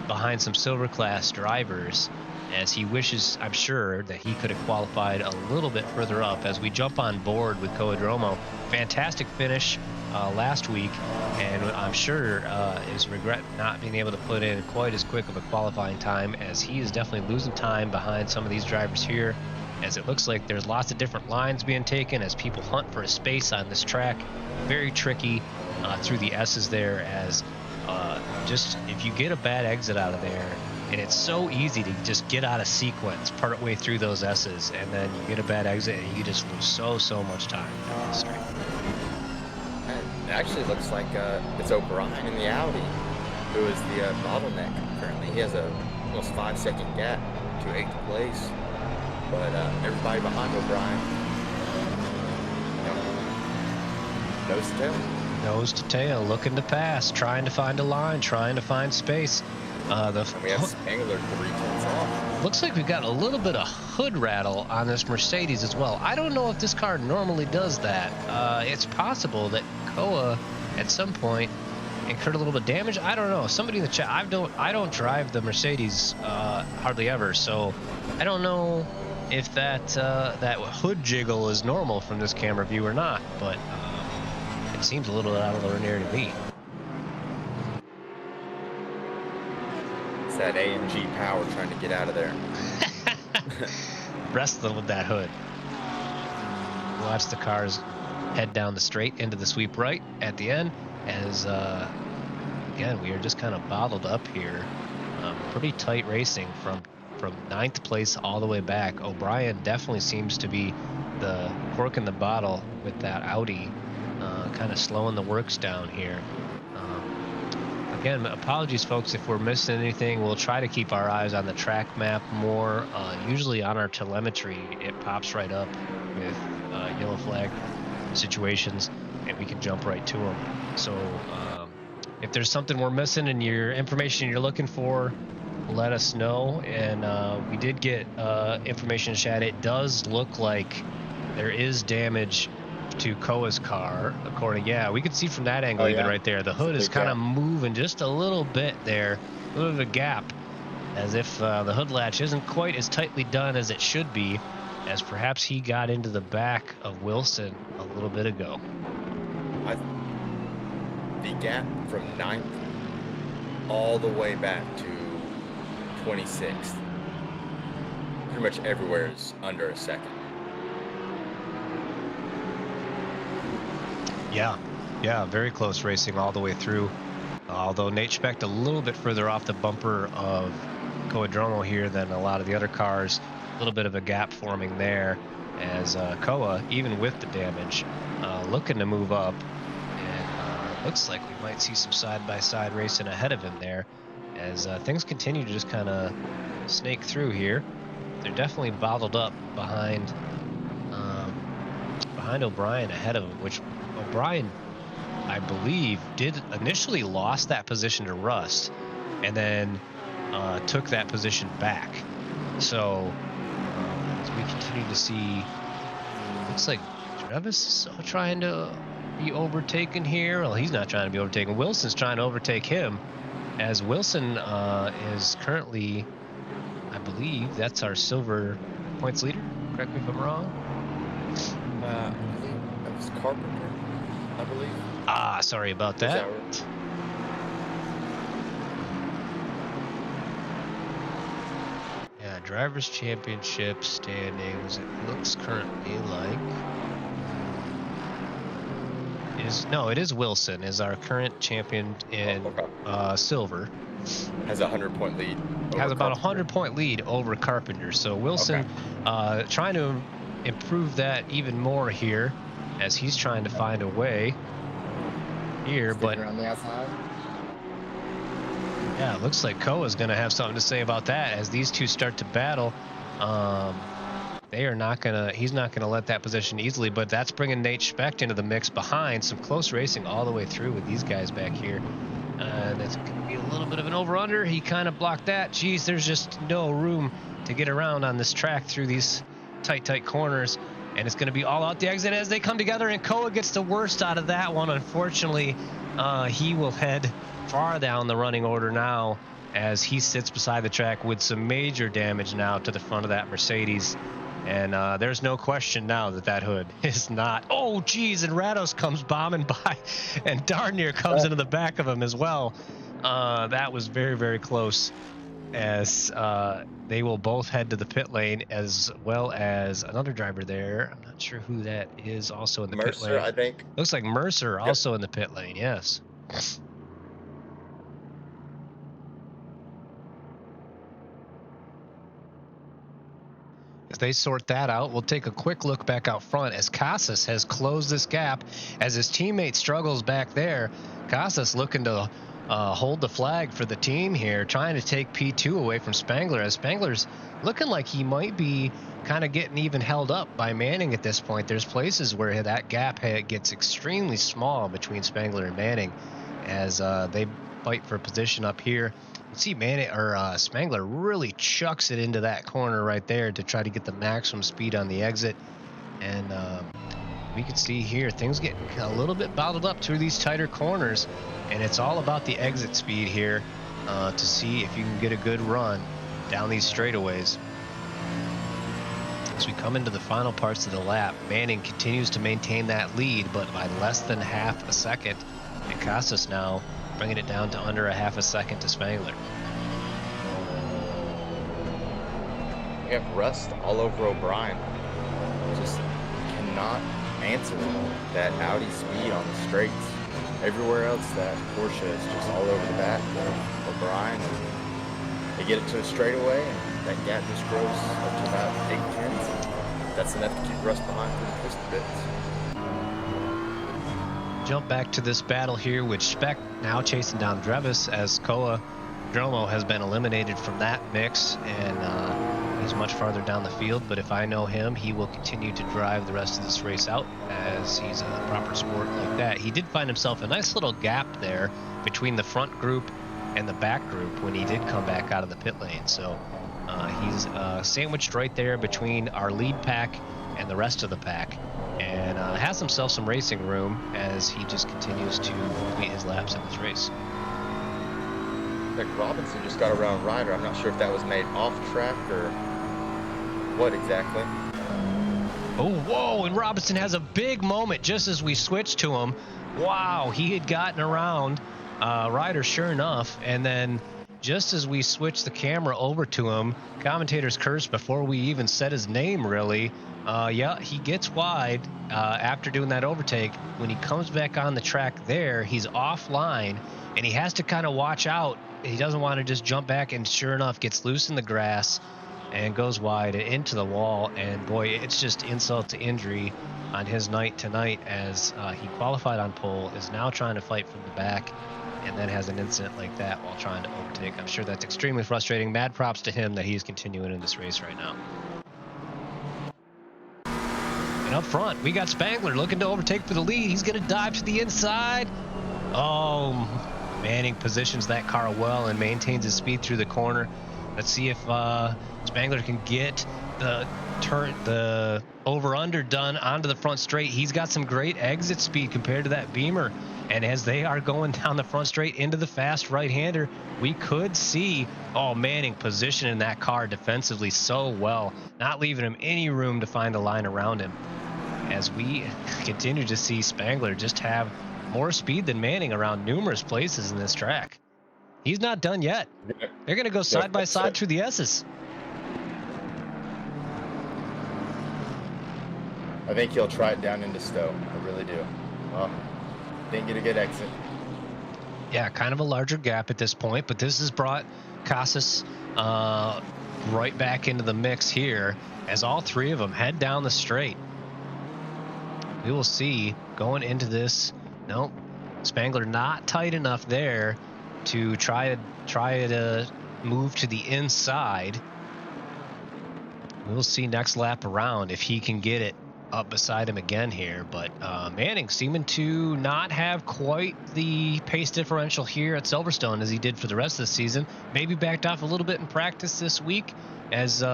behind some silver class drivers, as he wishes, I'm sure, that he could have qualified a little bit further up. As we jump on board with Coadromo, fantastic finish last week, and I'm sure is regret not being able to put in quite as quick of a qualifying time, as he is definitely losing time behind some of these drivers here, as it looks like there's lots of different lines being taken as people hunt for a space on this track. Very tricky through the S's there, as just if you get a bad exit out of there, and it's so easy to just get out of sequence part way through those S's, and then you get a bad exit and you just lose so much time on the street. It actually looks like it's O'Brien in the Audi who is the bottleneck currently. He has a almost 5-second gap to 8th place, but everybody behind O'Brien, nose to tail. Nose to tail, looking to pass, trying to find a line, trying to find space. And we have Spangler 3 tenths off. Looks like we've got a little bit of hood rattle on this Mercedes as well. I don't know if this car normally does that. It's possible that Koa at some point incurred a little bit of damage. I don't know. Somebody in the chat. I don't drive the Mercedes hardly ever, so I don't know if that hood jiggle is normal from this camera view or not. But it seems a little out of ordinary to me. It's that AMG power trying to get out of there. Wrestling with that hood. Watch the cars head down the straight into the sweep right at the end, as again we are just kind of bottled up here. Pretty tight racing from 9th place all the way back. O'Brien definitely seems to be the cork in the bottle with that Audi, kind of slowing the works down here. Again, apologies folks if we're missing anything. We'll try to keep our eyes on the track map more. Usually on our telemetry it pops right up with yellow flag situations, and we can jump right to them. So if there's something we're missing and your information you're looking for, let us know. And we did get information in chat. It does look like there is damage to Koa's car, according, yeah, we could see from that angle, even right there, the hood is kind of moving just a little bit there, a little bit of a gap as if the hood latch isn't quite as tightly done as it should be, as perhaps he got into the back of Wilson a little bit ago. The gap from 9th all the way back to 26th, pretty much everywhere is under a second. Yeah, very close racing all the way through. Although Nate Specht a little bit further off the bumper of Coadromo here than a lot of the other cars. A little bit of a gap forming there as Koa, even with the damage, looking to move up. And looks like we might see some side-by-side racing ahead of him there as things continue to just kind of snake through here. They're definitely bottled up behind O'Brien ahead of him, which O'Brien, I believe, did initially lost that position to Rust and then took that position back. So as we continue to see, looks like Travis is trying to be overtaken here. Well, he's not trying to be overtaken. Wilson's trying to overtake him, as Wilson is currently, I believe, that's our silver points leader. Correct me if I'm wrong. I believe that was Carpenter, I believe. Ah, sorry about that. Yeah, Drivers' Championship standings, it looks currently like... it is Wilson is our current champion in silver. Has a 100-point lead. Has about a 100-point lead over Carpenter. So Wilson trying to improve that even more here as he's trying to find a way here. But around the outside. Yeah, it looks like Koa's going to have something to say about that as these two start to battle. He's not going to let that position easily, but that's bringing Nate Specht into the mix behind. Some close racing all the way through with these guys back here. That's going to be a little bit of an over-under. He kind of blocked that. Geez, there's just no room to get around on this track through these tight corners. And it's going to be all out the exit as they come together, and Koa gets the worst out of that one. Unfortunately, he will head far down the running order now as he sits beside the track with some major damage now to the front of that Mercedes. And there's no question now that hood is not. Oh, geez, and Rados comes bombing by and darn near comes into the back of him as well. That was very, very close as they will both head to the pit lane, as well as another driver there. I'm not sure who that is also in the pit lane. Mercer, I think. Looks like Mercer also in the pit lane, yes. As they sort that out, we'll take a quick look back out front as Casas has closed this gap as his teammate struggles back there. Casas looking to hold the flag for the team here, trying to take P2 away from Spangler, as Spangler's looking like he might be kind of getting even held up by Manning at this point. There's places where that gap gets extremely small between Spangler and Manning as they fight for position up here. You see Spangler really chucks it into that corner right there to try to get the maximum speed on the exit. And we can see here things getting a little bit bottled up through these tighter corners, and it's all about the exit speed here to see if you can get a good run down these straightaways. As we come into the final parts of the lap, Manning continues to maintain that lead, but by less than half a second, and Casas now bringing it down to under a half a second to Spangler. We have Rust all over O'Brien. Just cannot answer that Audi speed on the straights. Everywhere else, that Porsche is just all over the back of O'Brien. They get it to a straightaway, and that gap just grows up to about 8 tenths. That's enough to keep Rust behind for the twisted bits. Jump back to this battle here with Specht now chasing down Drevis as Coadromo has been eliminated from that mix, and he's much farther down the field. But if I know him, he will continue to drive the rest of this race out as he's a proper sport like that. He did find himself a nice little gap there between the front group and the back group when he did come back out of the pit lane. So he's sandwiched right there between our lead pack and the rest of the pack, and has himself some racing room as he just continues to complete his laps in this race. like Robinson just got around Ryder. I'm not sure if that was made off track or what exactly. Oh, whoa, and Robinson has a big moment just as we switch to him. Wow, he had gotten around Ryder, sure enough, and then just as we switch the camera over to him, commentators cursed before we even said his name, really. Yeah, he gets wide after doing that overtake. When he comes back on the track there, he's offline, and he has to kind of watch out. He doesn't want to just jump back, and sure enough, gets loose in the grass and goes wide and into the wall. And boy, it's just insult to injury on his night tonight, as he qualified on pole, is now trying to fight from the back, and then has an incident like that while trying to overtake. I'm sure that's extremely frustrating. Mad props to him that he's continuing in this race right now. And up front, we got Spangler looking to overtake for the lead. He's going to dive to the inside. Oh, Manning positions that car well and maintains his speed through the corner. Let's see if Spangler can get the over-under done onto the front straight. He's got some great exit speed compared to that Beamer. And as they are going down the front straight into the fast right-hander, we could see, Manning positioning that car defensively so well, not leaving him any room to find a line around him. As we continue to see Spangler just have more speed than Manning around numerous places in this track. He's not done yet. They're going to go side by side through the S's. I think he'll try it down into Stowe. I really do. Didn't get a good exit. Yeah, kind of a larger gap at this point, but this has brought Casas right back into the mix here as all three of them head down the straight. We will see going into this. Nope, Spangler not tight enough there to try to move to the inside. We'll see next lap around if he can get it up beside him again here, but Manning seeming to not have quite the pace differential here at Silverstone as he did for the rest of the season. Maybe backed off a little bit in practice this week, as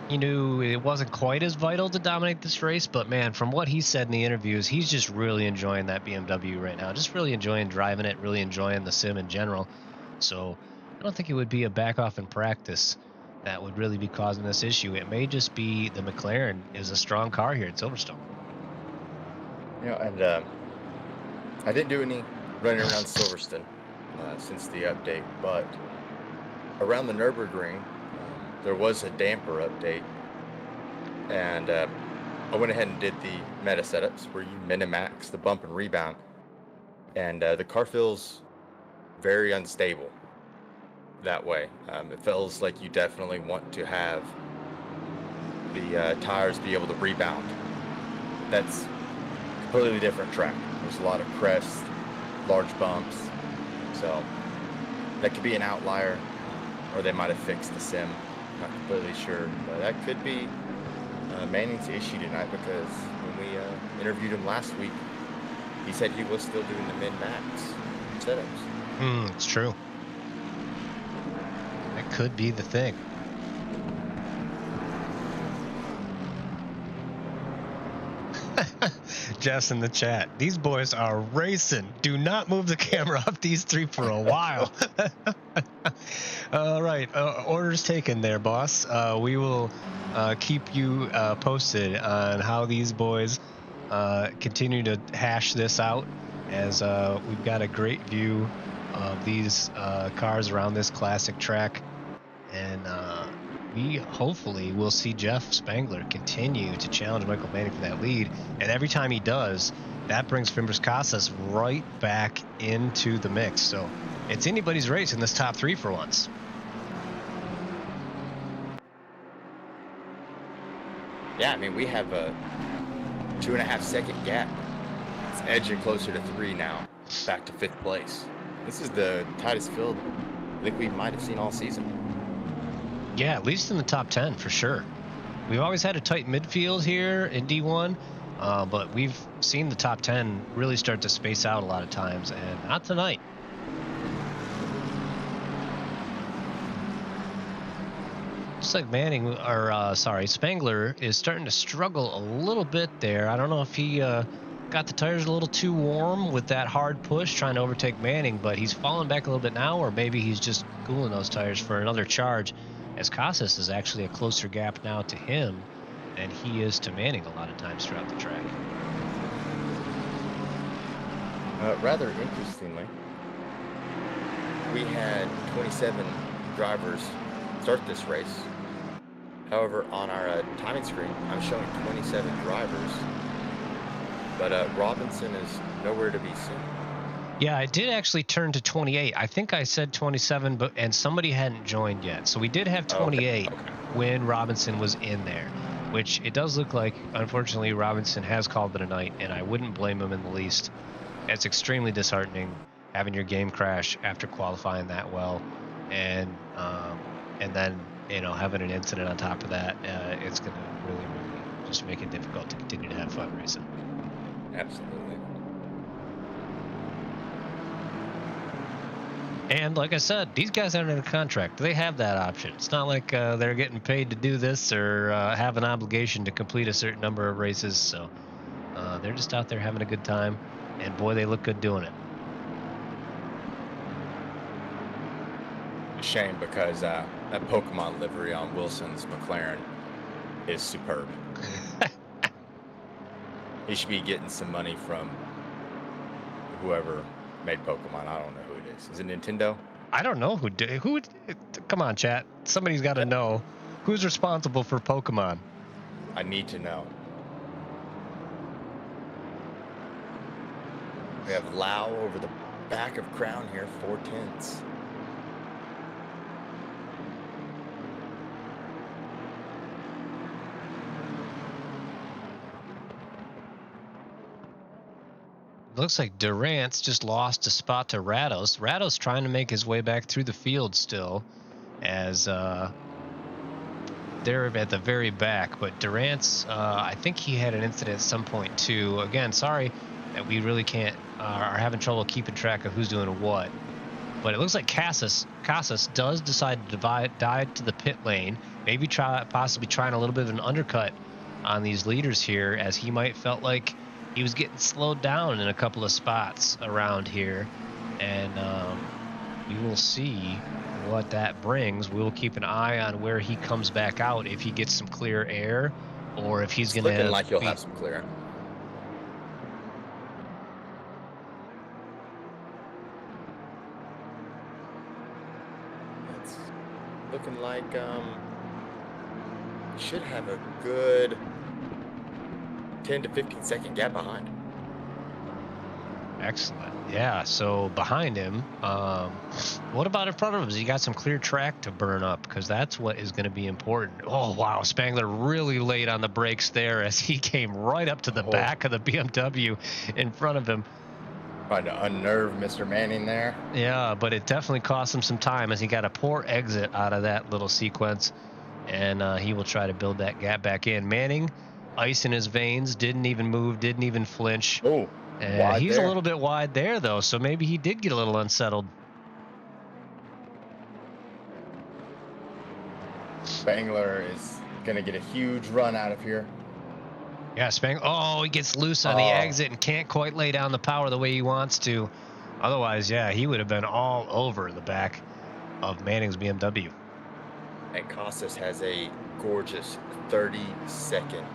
he knew it wasn't quite as vital to dominate this race. But man, from what he said in the interviews, he's just really enjoying that BMW right now, just really enjoying driving it, really enjoying the sim in general. So I don't think it would be a back off in practice that would really be causing this issue. It may just be the McLaren is a strong car here at Silverstone. And I didn't do any running around Silverstone since the update, but around the Nürburgring, there was a damper update, and I went ahead and did the meta setups where you min-max the bump and rebound, and the car feels very unstable that way. It feels like you definitely want to have the tires be able to rebound. That's a completely different track. There's a lot of crests, large bumps, so that could be an outlier, or they might have fixed the sim. Not completely sure, but that could be Manning's issue tonight, because when we interviewed him last week, he said he was still doing the min-max setups. It's true. That could be the thing. Jeff's in the chat. These boys are racing. Do not move the camera up these three for a while. All right. Orders taken there, boss. We will keep you posted on how these boys continue to hash this out, as we've got a great view of these cars around this classic track. And we hopefully will see Jeff Spangler continue to challenge Michael Manning for that lead. And every time he does, that brings Fimbres Casas right back into the mix. So it's anybody's race in this top three for once. Yeah, I mean, we have a 2.5 second gap. It's edging closer to 3 now, back to 5th place. This is the tightest field I think we might have seen all season. Yeah, at least in the top 10 for sure. We've always had a tight midfield here in D1, but we've seen the top 10 really start to space out a lot of times, and not tonight. Looks like Spangler is starting to struggle a little bit there. I don't know if he got the tires a little too warm with that hard push trying to overtake Manning, but he's falling back a little bit now, or maybe he's just cooling those tires for another charge, as Casas is actually a closer gap now to him than he is to Manning a lot of times throughout the track. Rather interestingly, we had 27 drivers start this race. However, on our timing screen, I'm showing 27 drivers, but Robinson is nowhere to be seen. Yeah, I did actually turn to 28. I think I said 27, and somebody hadn't joined yet. So we did have 28 when Robinson was in there, which it does look like, unfortunately, Robinson has called it a night, and I wouldn't blame him in the least. It's extremely disheartening having your game crash after qualifying that well, and then having an incident on top of that. It's going to really just make it difficult to continue to have fun racing. Absolutely. And like I said, these guys aren't in a contract. They have that option. It's not like they're getting paid to do this or have an obligation to complete a certain number of races. So they're just out there having a good time. And boy, they look good doing it. A shame because that Pokemon livery on Wilson's McLaren is superb. He should be getting some money from whoever made Pokemon. I don't know who it is. Is it Nintendo? I don't know who did. Come on, chat. Somebody's got to know who's responsible for Pokemon. I need to know. We have Lau over the back of Crown here, 4/10. Looks like Durant's just lost a spot to Rados. Rados trying to make his way back through the field still, as they're at the very back. But Durant's, I think he had an incident at some point too. Again, sorry that we really can't are having trouble keeping track of who's doing what. But it looks like Casas does decide to dive to the pit lane. Maybe possibly trying a little bit of an undercut on these leaders here, as he might felt like he was getting slowed down in a couple of spots around here, and we will see what that brings. We will keep an eye on where he comes back out, if he gets some clear air, or if he's going to looking like he'll have some clear air. It's looking like should have a good 10 to 15 second gap behind. Excellent. Yeah, so behind him, what about in front of him? Has he got some clear track to burn up? Because that's what is going to be important. Oh, wow, Spangler really laid on the brakes there as he came right up to the back of the BMW in front of him. Trying to unnerve Mr. Manning there. Yeah, but it definitely cost him some time, as he got a poor exit out of that little sequence, and he will try to build that gap back in. Manning, ice in his veins, didn't even move, didn't even flinch. Oh, he's a little bit wide there, though, so maybe he did get a little unsettled. Spangler is going to get a huge run out of here. Yeah, Spangler. Oh, he gets loose on the exit and can't quite lay down the power the way he wants to. Otherwise, yeah, he would have been all over the back of Manning's BMW. And Casas has a gorgeous 30-second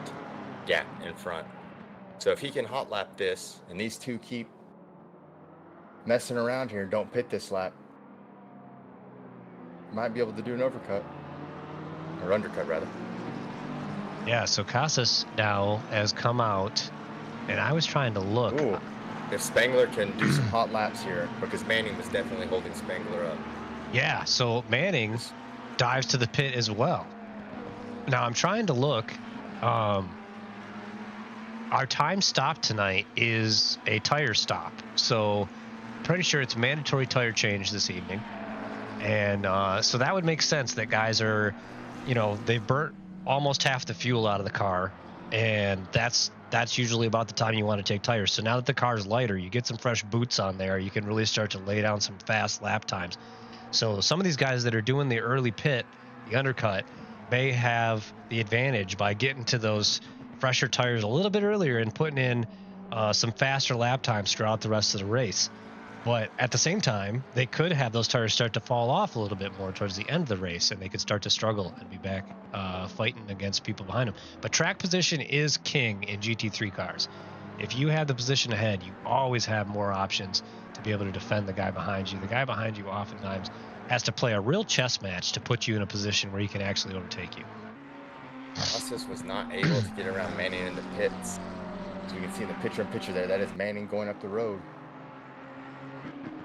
gap in front. So if he can hot lap this, and these two keep messing around here, don't pit this lap, might be able to do an overcut. Or undercut, rather. Yeah, so Casas now has come out, and I was trying to look. Ooh, if Spangler can do some hot laps here, because Manning was definitely holding Spangler up. Yeah, so Manning dives to the pit as well. Now I'm trying to look. Our time stop tonight is a tire stop, so pretty sure it's mandatory tire change this evening. And so that would make sense that guys are, they've burnt almost half the fuel out of the car, and that's usually about the time you want to take tires. So now that the car's lighter, you get some fresh boots on there, you can really start to lay down some fast lap times. So some of these guys that are doing the early pit, the undercut, may have the advantage by getting to those fresher tires a little bit earlier and putting in some faster lap times throughout the rest of the race. But at the same time, they could have those tires start to fall off a little bit more towards the end of the race, and they could start to struggle and be back fighting against people behind them. But track position is king in GT3 cars. If you have the position ahead, you always have more options to be able to defend the guy behind you. The guy behind you oftentimes has to play a real chess match to put you in a position where he can actually overtake you. Casas was not able to get around Manning in the pits. As you can see in the picture-in-picture there, that is Manning going up the road.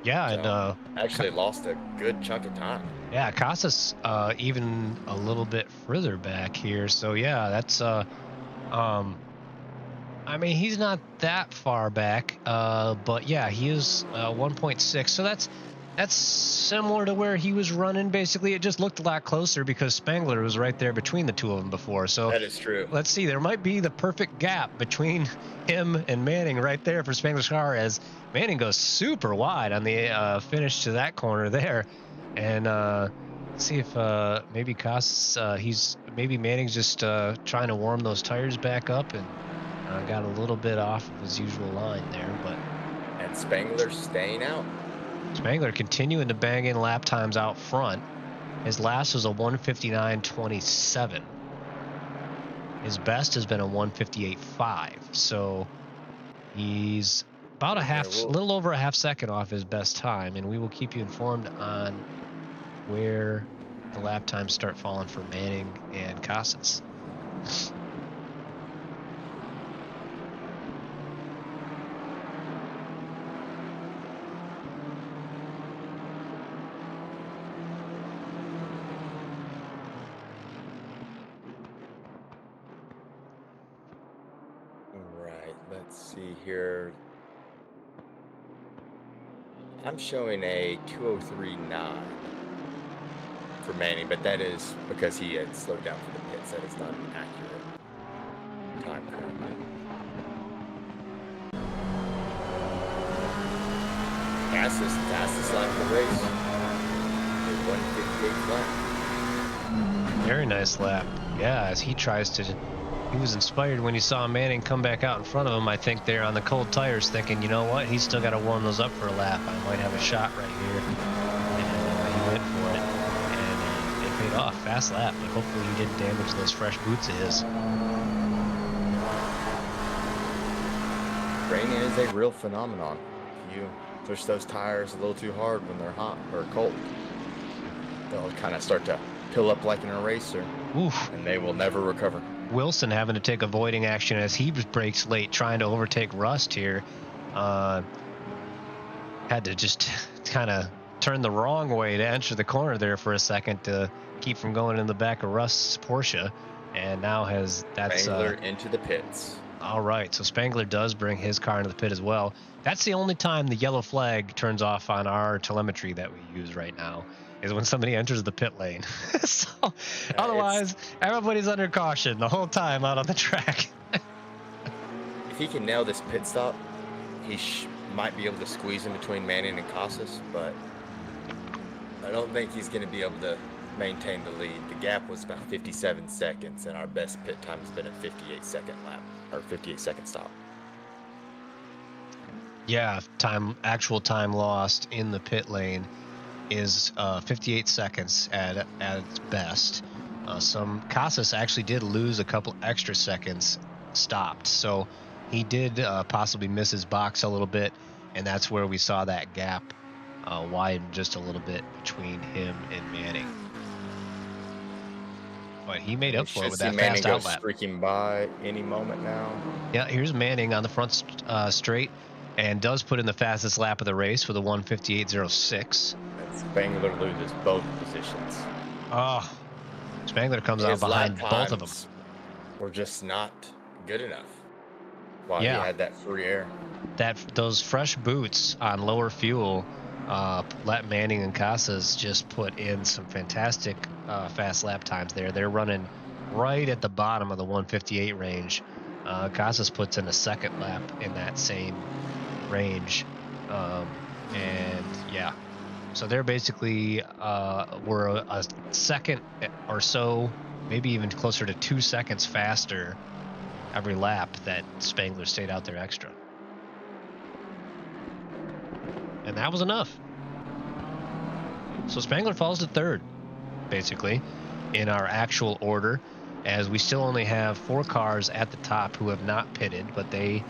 Yeah, So, and actually lost a good chunk of time. yeah, Casas even a little bit further back here. So yeah, that's I mean, he's not that far back, but yeah, he is 1.6. So that's similar to where he was running. Basically, it just looked a lot closer because Spangler was right there between the two of them before. So That is true. let's see, there might be the perfect gap between him and Manning right there for Spangler's car, as Manning goes super wide on the finish to that corner there. And let's see if maybe maybe Manning's just trying to warm those tires back up and got a little bit off of his usual line there. But And Spangler staying out. Spangler continuing to bang in lap times out front. His last was a 1:59.27. His best has been a 1:58.5. So he's about little over a half second off his best time, and we will keep you informed on where the lap times start falling for Manning and Casas. Let's see here. I'm showing a 2:03.9 for Manning, but that is because he had slowed down for the pits. That is not an accurate time currently. Fastest lap of the race. A 1:58 lap. Very nice lap. Yeah, as he tries to. He was inspired when he saw Manning come back out in front of him, I think, there on the cold tires, thinking, you know what, he's still got to warm those up for a lap. I might have a shot right here. And he went for it, and it paid off. Fast lap, but hopefully he didn't damage those fresh boots of his. Raining is a real phenomenon. If you push those tires a little too hard when they're hot or cold, they'll kind of start to pill up like an eraser. Oof. And they will never recover. Wilson having to take avoiding action as he brakes late, trying to overtake Rust here. Had to just kind of turn the wrong way to enter the corner there for a second to keep from going in the back of Rust's Porsche, and now that's Spangler into the pits. All right, so Spangler does bring his car into the pit as well. That's the only time the yellow flag turns off on our telemetry that we use right now, is when somebody enters the pit lane. So otherwise, everybody's under caution the whole time out on the track. If he can nail this pit stop, he might be able to squeeze in between Manning and Casas, but I don't think he's going to be able to maintain the lead. The gap was about 57 seconds, and our best pit time has been a 58-second lap, or 58-second stop. Yeah, actual time lost in the pit lane is 58 seconds at its best. Casas actually did lose a couple extra seconds stopped, so he did possibly miss his box a little bit, and that's where we saw that gap widen just a little bit between him and Manning. But he made up for it with that fast outlap. Streaking by any moment now. Yeah, here's Manning on the front straight, and does put in the fastest lap of the race with a 1:58.06. Spangler loses both positions. Oh, Spangler comes out behind both of them. We're just not good enough. While he had that free air. Those fresh boots on lower fuel let Manning and Casas just put in some fantastic fast lap times there. They're running right at the bottom of the 1:58 range. Casas puts in a second lap in that same range, and yeah. So they're basically were a second or so, maybe even closer to 2 seconds faster every lap that Spangler stayed out there extra. And that was enough. So Spangler falls to third, basically, in our actual order, as we still only have 4 cars at the top who have not pitted, but they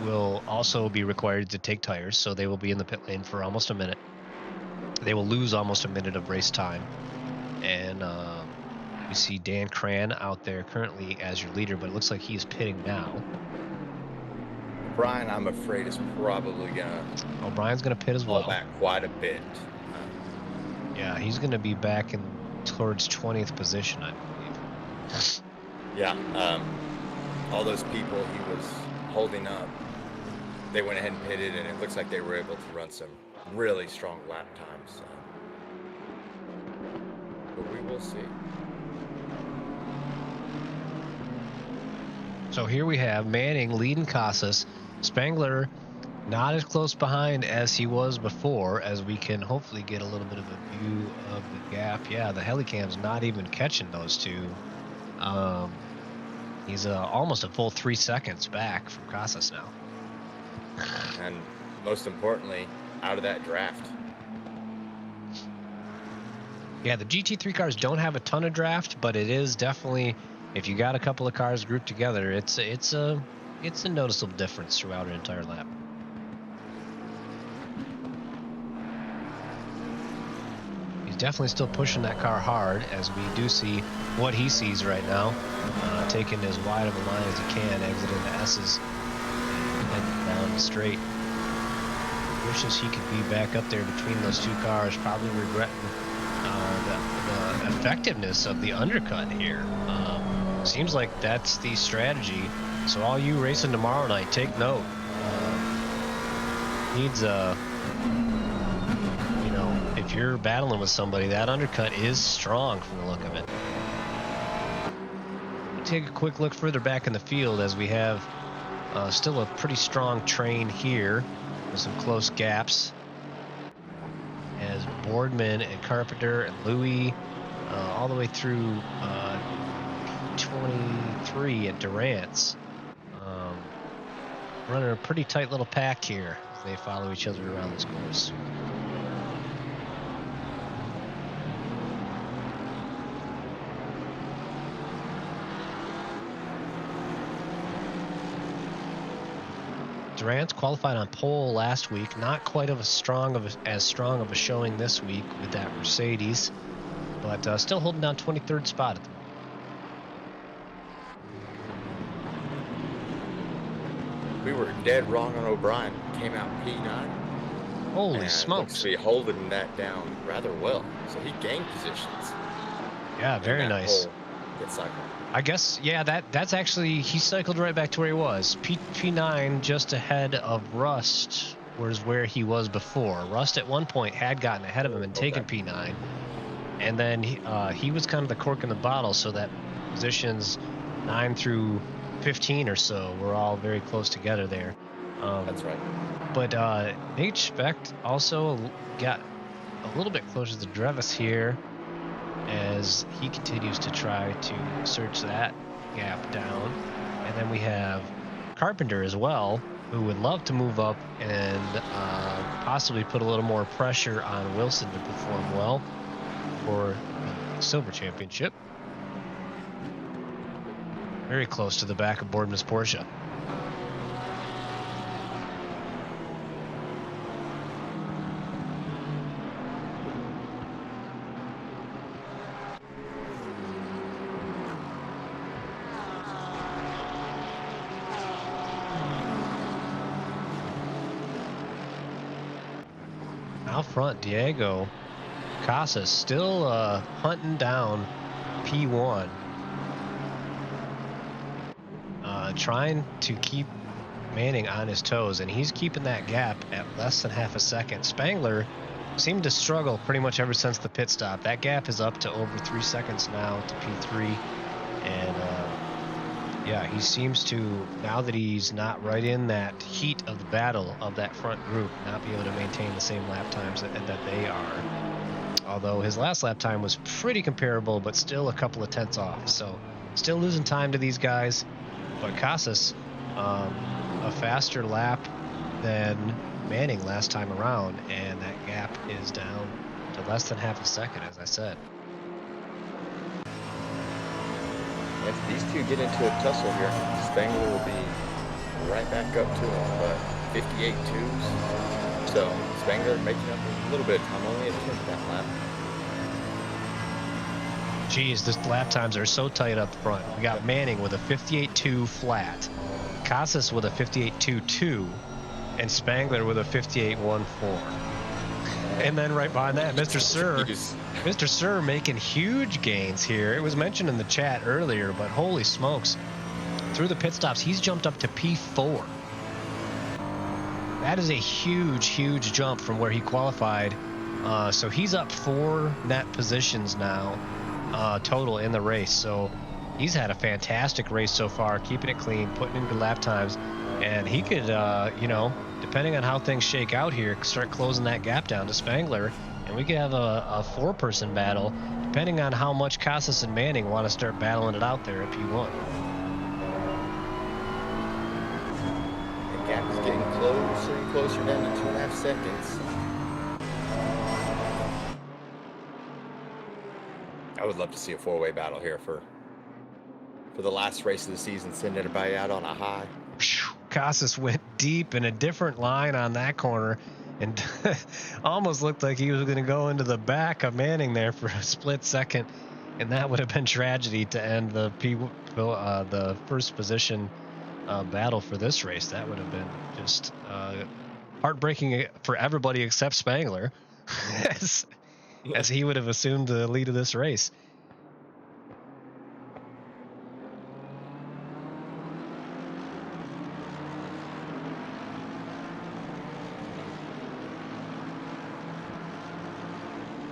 will also be required to take tires, so they will be in the pit lane for almost a minute. They will lose almost a minute of race time. And we see Dan Cran out there currently as your leader, but it looks like he is pitting now. Brian, I'm afraid, is probably gonna. Oh, Brian's gonna pit as well. Fall back quite a bit. Yeah, he's gonna be back in towards 20th position, I believe. Yeah. All those people he was holding up, they went ahead and pitted, and it looks like they were able to run some really strong lap times. But we will see. So here we have Manning leading Casas. Spangler not as close behind as he was before, as we can hopefully get a little bit of a view of the gap. Yeah, the helicam's not even catching those two. He's almost a full 3 seconds back from Casas now. And most importantly, out of that draft. Yeah, the GT3 cars don't have a ton of draft, but it is definitely, if you got a couple of cars grouped together, it's a noticeable difference throughout an entire lap. He's definitely still pushing that car hard, as we do see what he sees right now, taking as wide of a line as he can, exiting the S's and heading down the straight. Wishes he could be back up there between those two cars, probably regretting the effectiveness of the undercut here. Seems like that's the strategy. So all you racing tomorrow night, take note. Needs if you're battling with somebody, that undercut is strong from the look of it. We'll take a quick look further back in the field, as we have still a pretty strong train here with some close gaps, as Boardman and Carpenter and Louis all the way through 23 at Durant's, running a pretty tight little pack here as they follow each other around this course. Durant qualified on pole last week, not quite as strong of a showing this week with that Mercedes, but still holding down 23rd spot at the moment. We were dead wrong on O'Brien. Came out P9. Holy smokes! Looks to be holding that down rather well. So he gained positions. Yeah, very nice. Good cycle. I guess, yeah, that's actually, he cycled right back to where he was. P9 just ahead of Rust was where he was before. Rust at one point had gotten ahead of him and taken P9. And then he was kind of the cork in the bottle, so that positions 9 through 15 or so were all very close together there. That's right. But Nate Specht also got a little bit closer to Drevis here, as he continues to try to search that gap down. And then we have Carpenter as well, who would love to move up and possibly put a little more pressure on Wilson to perform well for the Silver Championship. Very close to the back of Boardman's Porsche. Out front, Diego Casas still hunting down P1. Trying to keep Manning on his toes, and he's keeping that gap at less than half a second. Spangler seemed to struggle pretty much ever since the pit stop. That gap is up to over 3 seconds now to P3, and yeah, he seems to, now that he's not right in that heat of the battle of that front group, not be able to maintain the same lap times that they are. Although his last lap time was pretty comparable, but still a couple of tenths off. So still losing time to these guys. But Casas, a faster lap than Manning last time around, and that gap is down to less than half a second, as I said. If these two get into a tussle here, Spangler will be right back up to him, but 58.2s. So Spangler making up a little bit of time, only a 10th that lap. Geez, this lap times are so tight up front. We got Manning with a 58.2 flat, Casas with a 58.22, and Spangler with a 58.14. And then right behind that, Mr. Sir making huge gains here. It was mentioned in the chat earlier, but holy smokes. Through the pit stops, he's jumped up to P4. That is a huge, huge jump from where he qualified. So he's up 4 net positions now total in the race. So he's had a fantastic race so far, keeping it clean, putting in good lap times. And he could, you know, depending on how things shake out here, start closing that gap down to Spangler. And we could have a 4-person battle, depending on how much Casas and Manning want to start battling it out there at P1. The gap is getting closer and closer, down to 2.5 seconds. I would love to see a 4-way battle here for the last race of the season, send everybody out on a high. Casas went deep in a different line on that corner and almost looked like he was going to go into the back of Manning there for a split second, and that would have been tragedy to end the first position battle for this race. That would have been just heartbreaking for everybody except Spangler, as he would have assumed the lead of this race.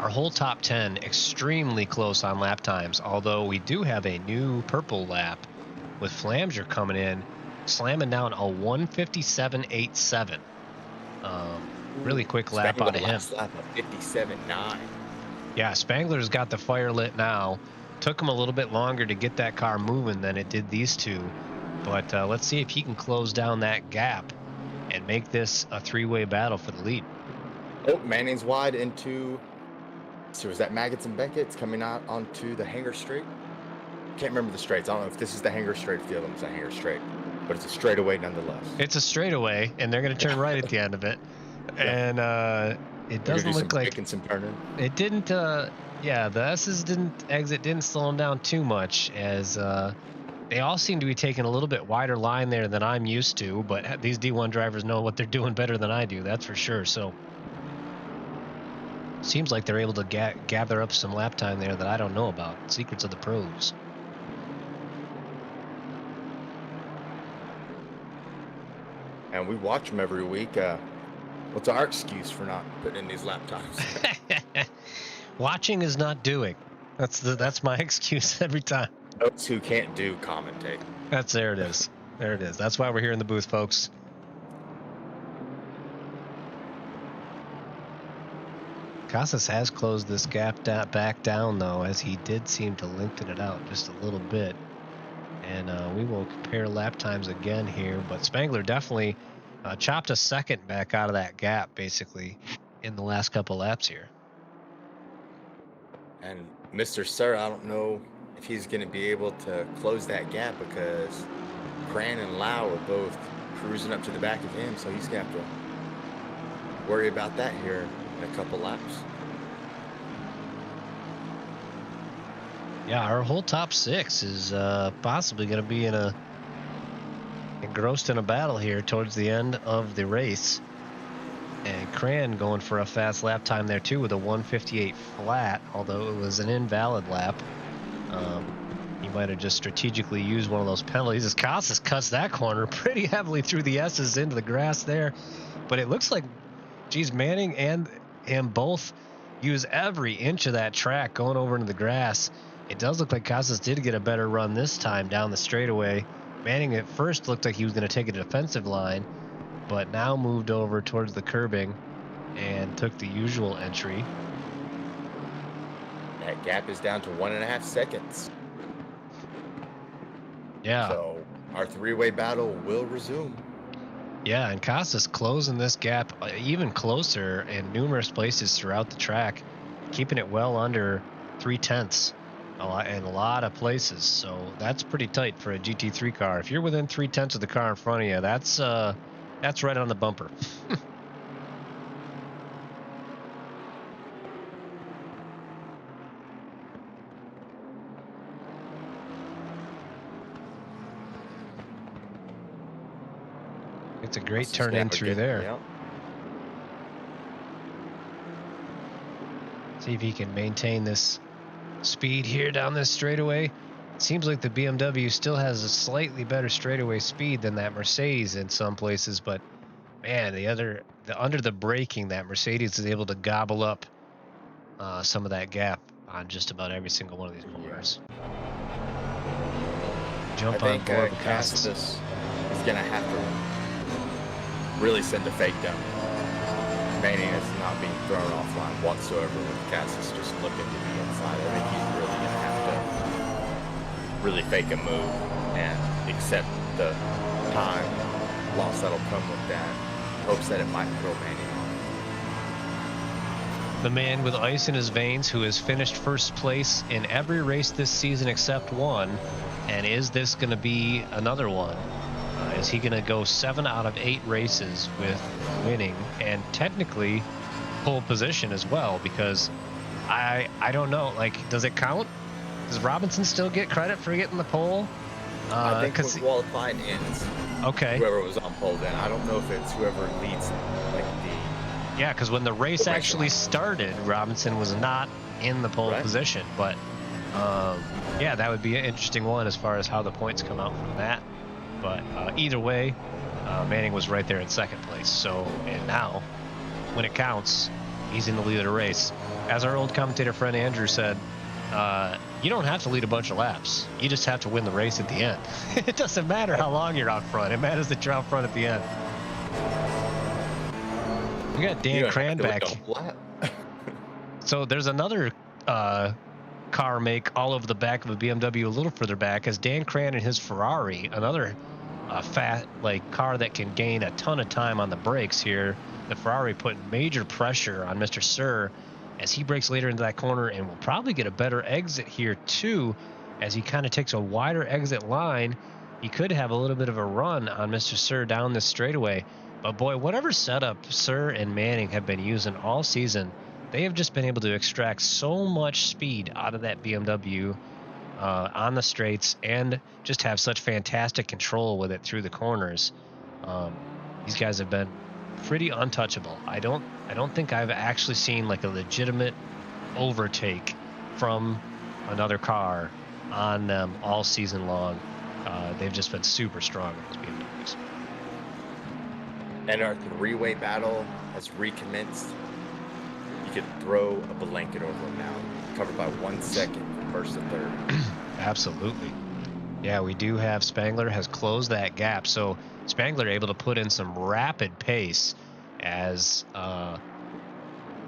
Our whole top 10 extremely close on lap times, although we do have a new purple lap with Flamger coming in, slamming down a 1:57.87. Really quick lap out of him. Lap of 57.9. Yeah, Spangler's got the fire lit now. Took him a little bit longer to get that car moving than it did these two, but let's see if he can close down that gap and make this a 3-way battle for the lead. Oh, Manning's wide into. So is that Maggots and Beckett's coming out onto the Hanger Straight? Can't remember the straights. I don't know if this is the Hanger Straight, if the other one's a Hanger Straight, but it's a straightaway nonetheless. It's a straightaway, and they're going to turn right at the end of it. And it doesn't look like some turning. It didn't. Yeah, the S's didn't slow them down too much, as they all seem to be taking a little bit wider line there than I'm used to. But these D1 drivers know what they're doing better than I do. That's for sure. So. Seems like they're able to gather up some lap time there that I don't know about. Secrets of the pros. And we watch them every week. What's our excuse for not putting in these lap times? Watching is not doing. That's my excuse every time. Those who can't do commentate. There it is. There it is. That's why we're here in the booth, folks. Casas has closed this gap back down, though, as he did seem to lengthen it out just a little bit. And we will compare lap times again here. But Spangler definitely chopped a second back out of that gap, basically, in the last couple laps here. And Mr. Sir, I don't know if he's going to be able to close that gap, because Cran and Lau are both cruising up to the back of him. So he's going to have to worry about that here in a couple laps. Yeah, our whole top 6 is possibly going to be engrossed in a battle here towards the end of the race. And Cran going for a fast lap time there too with a 1:58 flat, although it was an invalid lap. He might have just strategically used one of those penalties, as Casas cuts that corner pretty heavily through the S's into the grass there. But it looks like, geez, Manning and him both use every inch of that track going over into the grass. It does look like Casas did get a better run this time down the straightaway. Manning at first looked like he was going to take a defensive line, but now moved over towards the curbing and took the usual entry. That gap is down to 1.5 seconds. Yeah. So our 3-way battle will resume. Yeah, and Costas closing this gap even closer in numerous places throughout the track, keeping it well under 3/10 in a lot of places. So that's pretty tight for a GT3 car. If you're within 3/10 of the car in front of you, that's right on the bumper. It's a great turn in through there. Yeah. See if he can maintain this speed here down this straightaway. It seems like the BMW still has a slightly better straightaway speed than that Mercedes in some places, but man, under the braking, that Mercedes is able to gobble up some of that gap on just about every single one of these corners. Jump on board with Costas. Is gonna have to really send a fake down. Manning is not being thrown offline whatsoever with Cassis just looking to the inside. I think he's really going to have to really fake a move and accept the time loss that'll come with that. Hopes that it might throw Manning off. The man with ice in his veins who has finished first place in every race this season except one. And is this going to be another one? Is he going to go 7 out of 8 races with winning and technically pole position as well? Because I don't know, like, does it count? Does Robinson still get credit for getting the pole? I think when qualifying ends, okay, whoever was on pole then. I don't know if it's whoever leads like the... Yeah, because when the race actually started, Robinson was not in the pole position. But, yeah, that would be an interesting one as far as how the points come out from that. But either way, Manning was right there in second place. So, and now, when it counts, he's in the lead of the race. As our old commentator friend Andrew said, you don't have to lead a bunch of laps. You just have to win the race at the end. It doesn't matter how long you're out front. It matters that you're out front at the end. We got Dan Cran back. So there's another car make all over the back of a BMW a little further back as Dan Cran and his Ferrari, another fat car that can gain a ton of time on the brakes here. The Ferrari putting major pressure on Mr. Sir as he breaks later into that corner and will probably get a better exit here too as he kind of takes a wider exit line. He could have a little bit of a run on Mr. Sir down this straightaway. But boy, whatever setup Sir and Manning have been using all season, they have just been able to extract so much speed out of that BMW on the straights and just have such fantastic control with it through the corners. These guys have been pretty untouchable. I don't think I've actually seen like a legitimate overtake from another car on them all season long. They've just been super strong with those BMWs. And our three-way battle has recommenced. You could throw a blanket over them now, covered by 1 second from first to third. Absolutely. Yeah, we do have Spangler has closed that gap. So Spangler able to put in some rapid pace as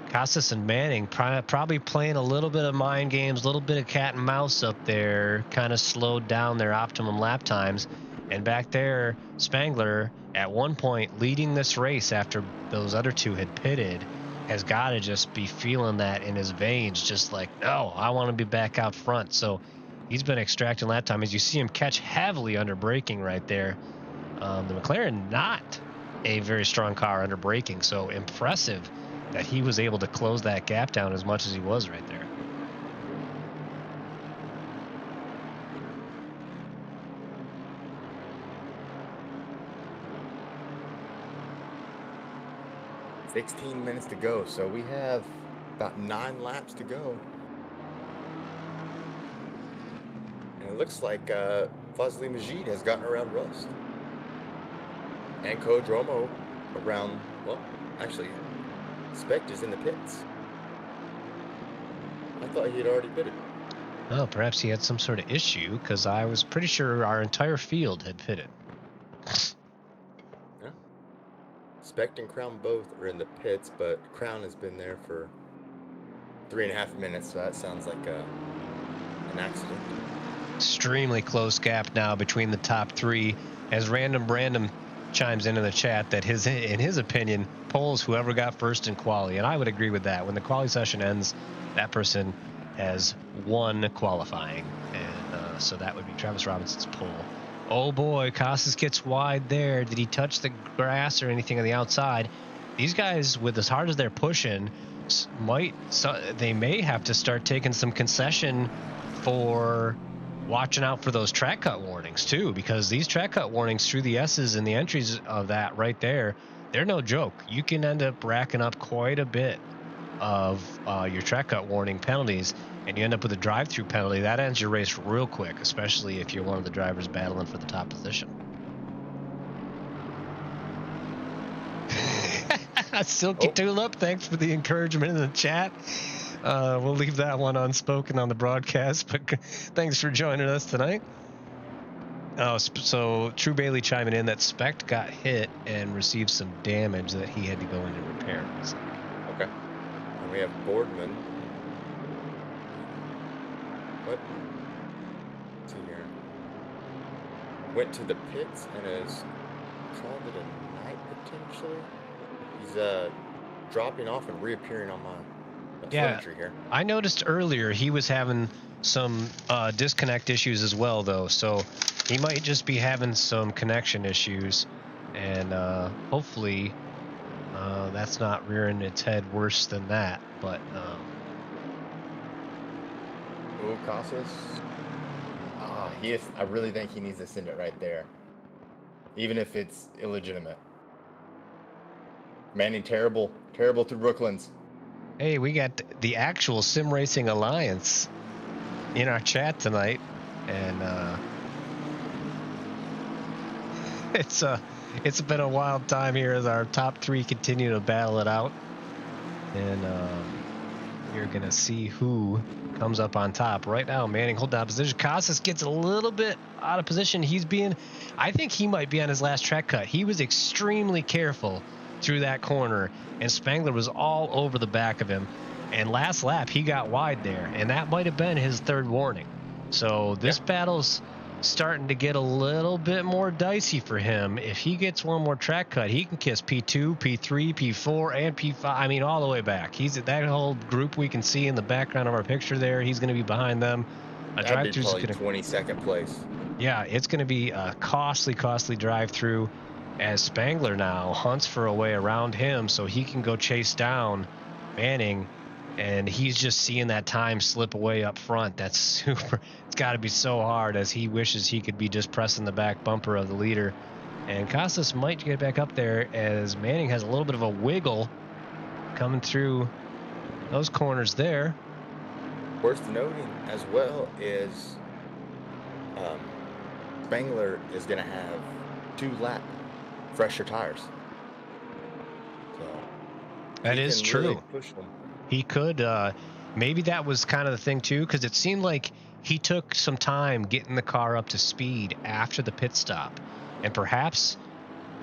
Casas and Manning probably playing a little bit of mind games, a little bit of cat and mouse up there, kind of slowed down their optimum lap times. And back there, Spangler, at one point leading this race after those other two had pitted, has got to just be feeling that in his veins, just like, no, I want to be back out front. So he's been extracting lap time as you see him catch heavily under braking right there. The McLaren, not a very strong car under braking, so impressive that he was able to close that gap down as much as he was right there. $16 minutes to go, so we have about 9 laps to go. And it looks like Fazli Majid has gotten around Rust. And Codromo around, well, actually, Spect is in the pits. I thought he had already pitted. Oh, perhaps he had some sort of issue, because I was pretty sure our entire field had pitted. Yeah. Spect and Crown both are in the pits, but Crown has been there for 3.5 minutes, so that sounds like an accident. Extremely close gap now between the top three as Random Brandon chimes in the chat that in his opinion, polls whoever got first in quali, and I would agree with that. When the quali session ends, that person has won qualifying, and so that would be Travis Robinson's poll. Oh boy, Casas gets wide there. Did he touch the grass or anything on the outside? These guys, with as hard as they're pushing, they may have to start taking some concession for watching out for those track cut warnings too, because these track cut warnings through the S's and the entries of that right there, they're no joke. You can end up racking up quite a bit of your track cut warning penalties, and you end up with a drive-through penalty. That ends your race real quick, especially if you're one of the drivers battling for the top position. Silky Tulip, thanks for the encouragement in the chat. We'll leave that one unspoken on the broadcast, but thanks for joining us tonight. So True Bailey chiming in that Specht got hit and received some damage that he had to go in and repair. So. Okay. And we have Boardman. What? Let's see here. Went to the pits and has called it a night potentially. He's dropping off and reappearing on my telemetry here. I noticed earlier he was having some disconnect issues as well, though, so he might just be having some connection issues, and hopefully that's not rearing its head worse than that. But Casas. I really think he needs to send it right there, even if it's illegitimate. Manning, terrible through Brooklands. Hey, we got the actual Sim Racing Alliance in our chat tonight, and it's been a wild time here as our top three continue to battle it out, and you're gonna see who comes up on top right now. Manning hold down position. Casas gets a little bit out of position. I think he might be on his last track cut. He was extremely careful through that corner, and Spangler was all over the back of him, and last lap he got wide there, and that might have been his third warning. So this battle's starting to get a little bit more dicey for him. If he gets one more track cut, he can kiss P2, P3, P4, and P5. I mean, all the way back. He's at that whole group we can see in the background of our picture there. He's going to be behind them. That'd be probably 22nd place. Yeah, it's going to be a costly drive-through, as Spangler now hunts for a way around him so he can go chase down Manning, and he's just seeing that time slip away up front. That's super. It's got to be so hard, as he wishes he could be just pressing the back bumper of the leader. And Casas might get back up there, as Manning has a little bit of a wiggle coming through those corners there. Worth noting as well is Spangler is going to have 2 lap fresher tires. So that is true. Really push them. He could, maybe that was kind of the thing too, because it seemed like he took some time getting the car up to speed after the pit stop, and perhaps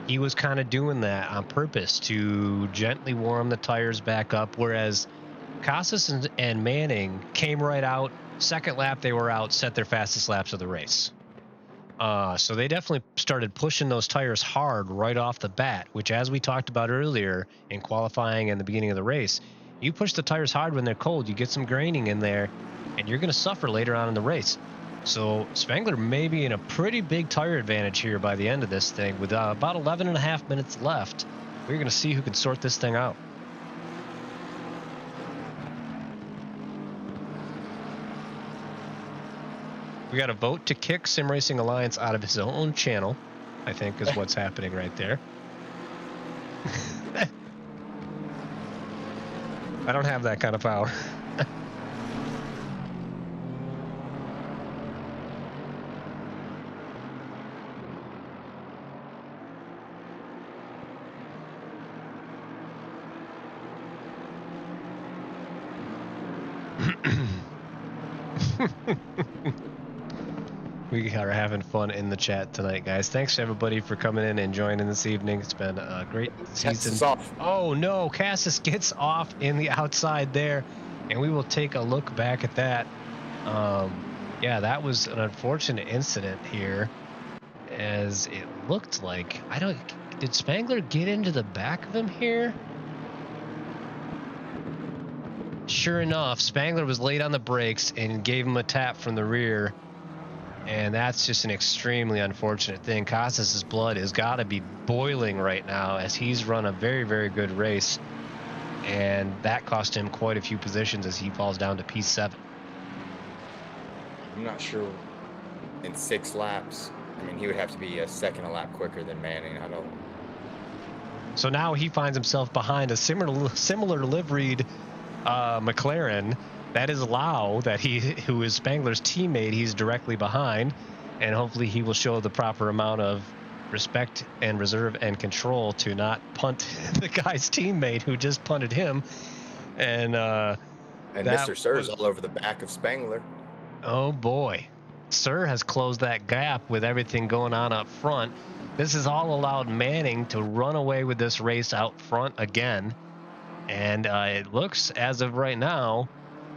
he was kind of doing that on purpose to gently warm the tires back up, whereas Casas and Manning came right out. Second lap they were out, set their fastest laps of the race. So they definitely started pushing those tires hard right off the bat, which, as we talked about earlier in qualifying and the beginning of the race, you push the tires hard when they're cold, you get some graining in there, and you're going to suffer later on in the race. So Spangler may be in a pretty big tire advantage here by the end of this thing. With about 11 and a half minutes left, we're going to see who can sort this thing out. We got a vote to kick Sim Racing Alliance out of his own channel, I think, is what's happening right there. I don't have that kind of power. We are having fun in the chat tonight, guys. Thanks to everybody for coming in and joining this evening. It's been a great season. Oh no, Casas gets off in the outside there, and we will take a look back at that. Yeah, that was an unfortunate incident here, as it looked like. Did Spangler get into the back of him here? Sure enough, Spangler was late on the brakes and gave him a tap from the rear. And that's just an extremely unfortunate thing. Casas' blood has got to be boiling right now as he's run a very, very good race. And that cost him quite a few positions as he falls down to P7. I'm not sure in 6 laps. I mean, he would have to be a second a lap quicker than Manning. I don't. So now he finds himself behind a similar liveried McLaren. That is Lau, who is Spangler's teammate. He's directly behind, and hopefully he will show the proper amount of respect and reserve and control to not punt the guy's teammate who just punted him. And Mr. Sir's all over the back of Spangler. Oh boy, Sir has closed that gap with everything going on up front. This has all allowed Manning to run away with this race out front again. And it looks, as of right now,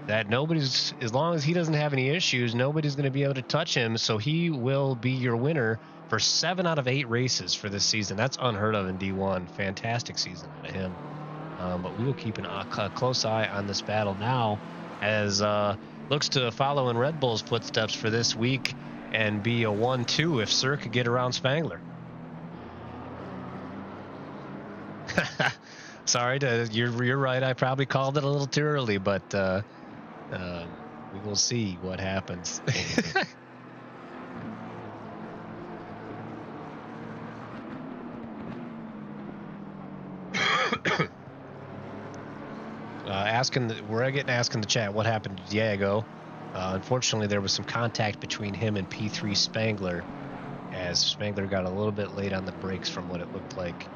that nobody's, as long as he doesn't have any issues, nobody's going to be able to touch him. So he will be your winner for 7 out of 8 races for this season. That's unheard of in D1. Fantastic season out of him. But we will keep a close eye on this battle now, as looks to follow in Red Bull's footsteps for this week and be a 1-2 if Sir could get around Spangler. Sorry, you're right. I probably called it a little too early, but we will see what happens. We're getting asked in the chat what happened to Diego. Unfortunately, there was some contact between him and P3 Spangler, as Spangler got a little bit late on the brakes from what it looked like,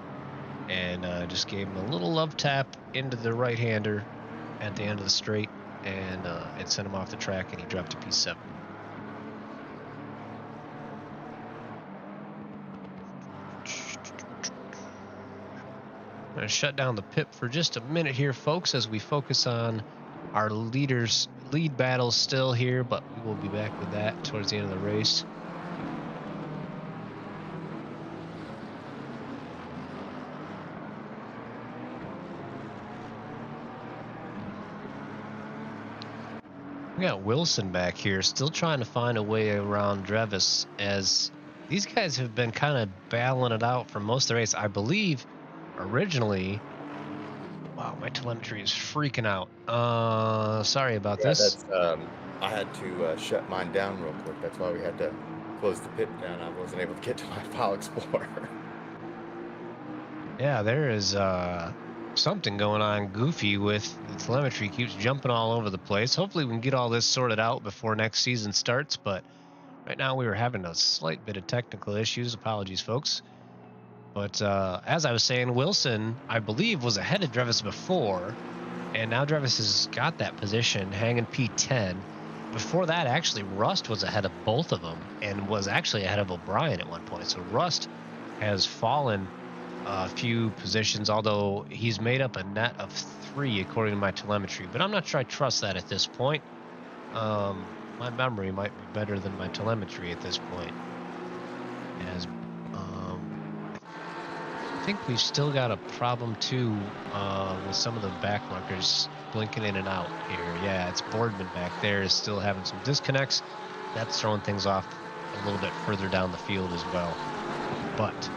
and just gave him a little love tap into the right-hander at the end of the straight, and it sent him off the track, and he dropped to P7. I'm going to shut down the pit for just a minute here, folks, as we focus on our lead battles still here, but we will be back with that towards the end of the race. We got Wilson back here, still trying to find a way around Drevis, as these guys have been kind of battling it out for most of the race. I believe originally, wow, my telemetry is freaking out. Sorry about this. That's, I had to shut mine down real quick. That's why we had to close the pit down. I wasn't able to get to my File Explorer. Yeah, there is something going on goofy with the telemetry. Keeps jumping all over the place. Hopefully we can get all this sorted out before next season starts, but right now we were having a slight bit of technical issues. Apologies, folks. But as I was saying, Wilson, I believe, was ahead of Drevis before, and now Drevis has got that position, hanging P10. Before that, actually, Rust was ahead of both of them and was actually ahead of O'Brien at one point. So Rust has fallen a few positions, although he's made up a net of 3 according to my telemetry. But I'm not sure I trust that at this point. My memory might be better than my telemetry at this point. As I think we've still got a problem too with some of the back markers blinking in and out here. Yeah, it's Boardman back there is still having some disconnects. That's throwing things off a little bit further down the field as well. But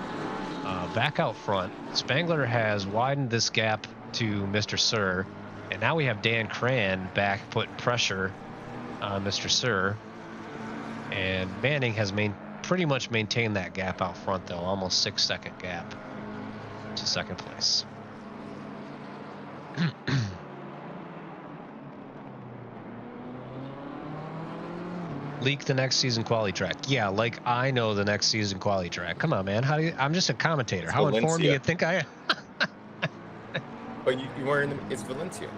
back out front, Spangler has widened this gap to Mr. Sir, and now we have Dan Cran back putting pressure on Mr. Sir, and Manning has pretty much maintained that gap out front, though, almost 6-second gap to second place. Leak the next season quali track. Yeah, like I know the next season quali track. Come on, man. I'm just a commentator. How informed do you think I am? But you were in it's Valencia.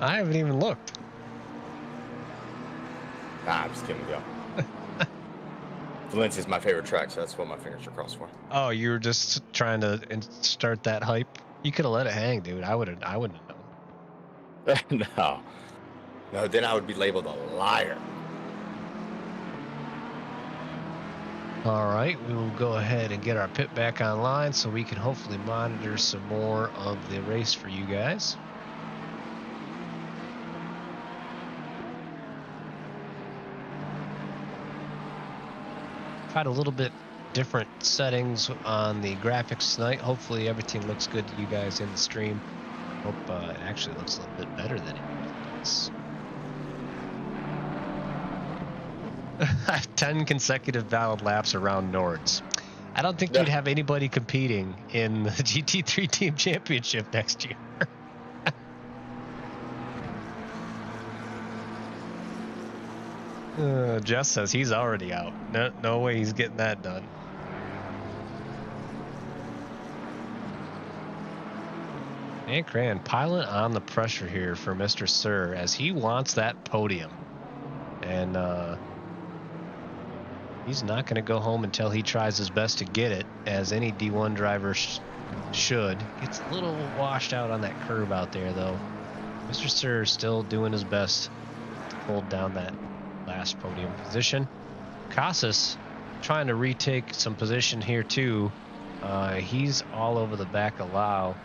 I haven't even looked. Nah, I'm just kidding, yo. Valencia is my favorite track, so that's what my fingers are crossed for. Oh, you were just trying to start that hype? You could have let it hang, dude. I wouldn't have known. No, then I would be labeled a liar. All right, we will go ahead and get our pit back online so we can hopefully monitor some more of the race for you guys. Tried a little bit different settings on the graphics tonight. Hopefully everything looks good to you guys in the stream. Hope it actually looks a little bit better than it does. 10 consecutive valid laps around Nords. I don't think you'd have anybody competing in the GT3 Team Championship next year. Jess says he's already out. No way he's getting that done. And Cran piling on the pressure here for Mr. Sir as he wants that podium. And he's not going to go home until he tries his best to get it, as any D1 driver should. Gets a little washed out on that curve out there, though. Mr. Sir still doing his best to hold down that last podium position. Casas trying to retake some position here, too. He's all over the back of Lau.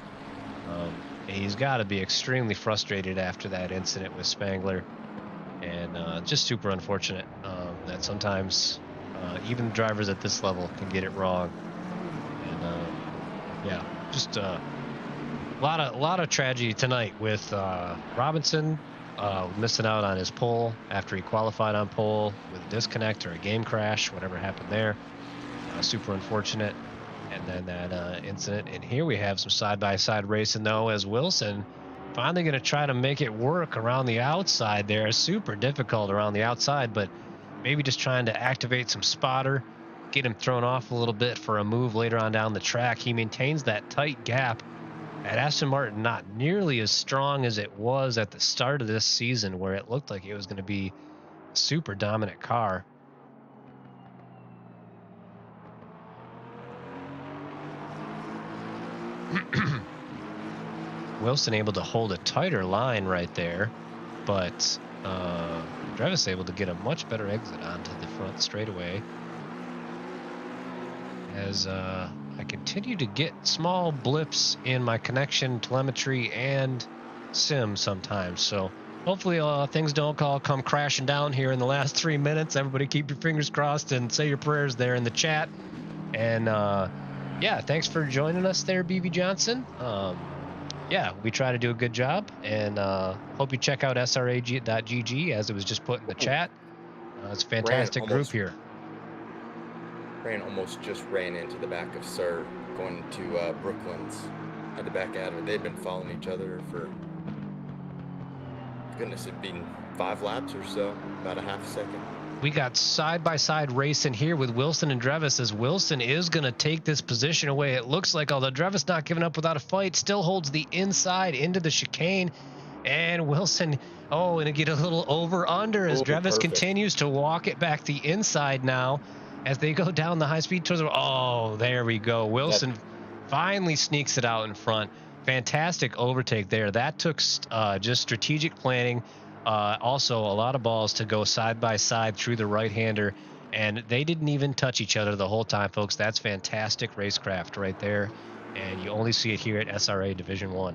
He's got to be extremely frustrated after that incident with Spangler. And just super unfortunate that sometimes even drivers at this level can get it wrong. And yeah, just a lot of tragedy tonight with Robinson missing out on his pole after he qualified on pole with a disconnect or a game crash, whatever happened there. Super unfortunate. And then that incident. And here we have some side-by-side racing, though, as Wilson finally going to try to make it work around the outside there. Super difficult around the outside, but maybe just trying to activate some spotter, get him thrown off a little bit for a move later on down the track. He maintains that tight gap at Aston Martin, not nearly as strong as it was at the start of this season, where it looked like it was going to be a super dominant car. Wilson able to hold a tighter line right there, but Drevis able to get a much better exit onto the front straightaway. As I continue to get small blips in my connection, telemetry, and sim sometimes. So hopefully things don't all come crashing down here in the last 3 minutes. Everybody keep your fingers crossed and say your prayers there in the chat. And yeah, thanks for joining us there, BB Johnson. Yeah, we try to do a good job, and hope you check out SRA.gg as it was just put in the chat. It's a fantastic group here. Rand almost just ran into the back of Sir going to Brooklands. Had to back out of it. They've been following each other for, goodness, it'd been 5 laps or so, about a half a second. We got side-by-side racing here with Wilson and Drevis, as Wilson is going to take this position away. It looks like, although Drevis not giving up without a fight, still holds the inside into the chicane. And Wilson, and get a little over-under as Drevis continues to walk it back the inside now as they go down the high-speed towards the... Oh, there we go. Wilson finally sneaks it out in front. Fantastic overtake there. That took just strategic planning. Also, a lot of balls to go side by side through the right-hander, and they didn't even touch each other the whole time, folks. That's fantastic racecraft right there, and you only see it here at SRA Division 1.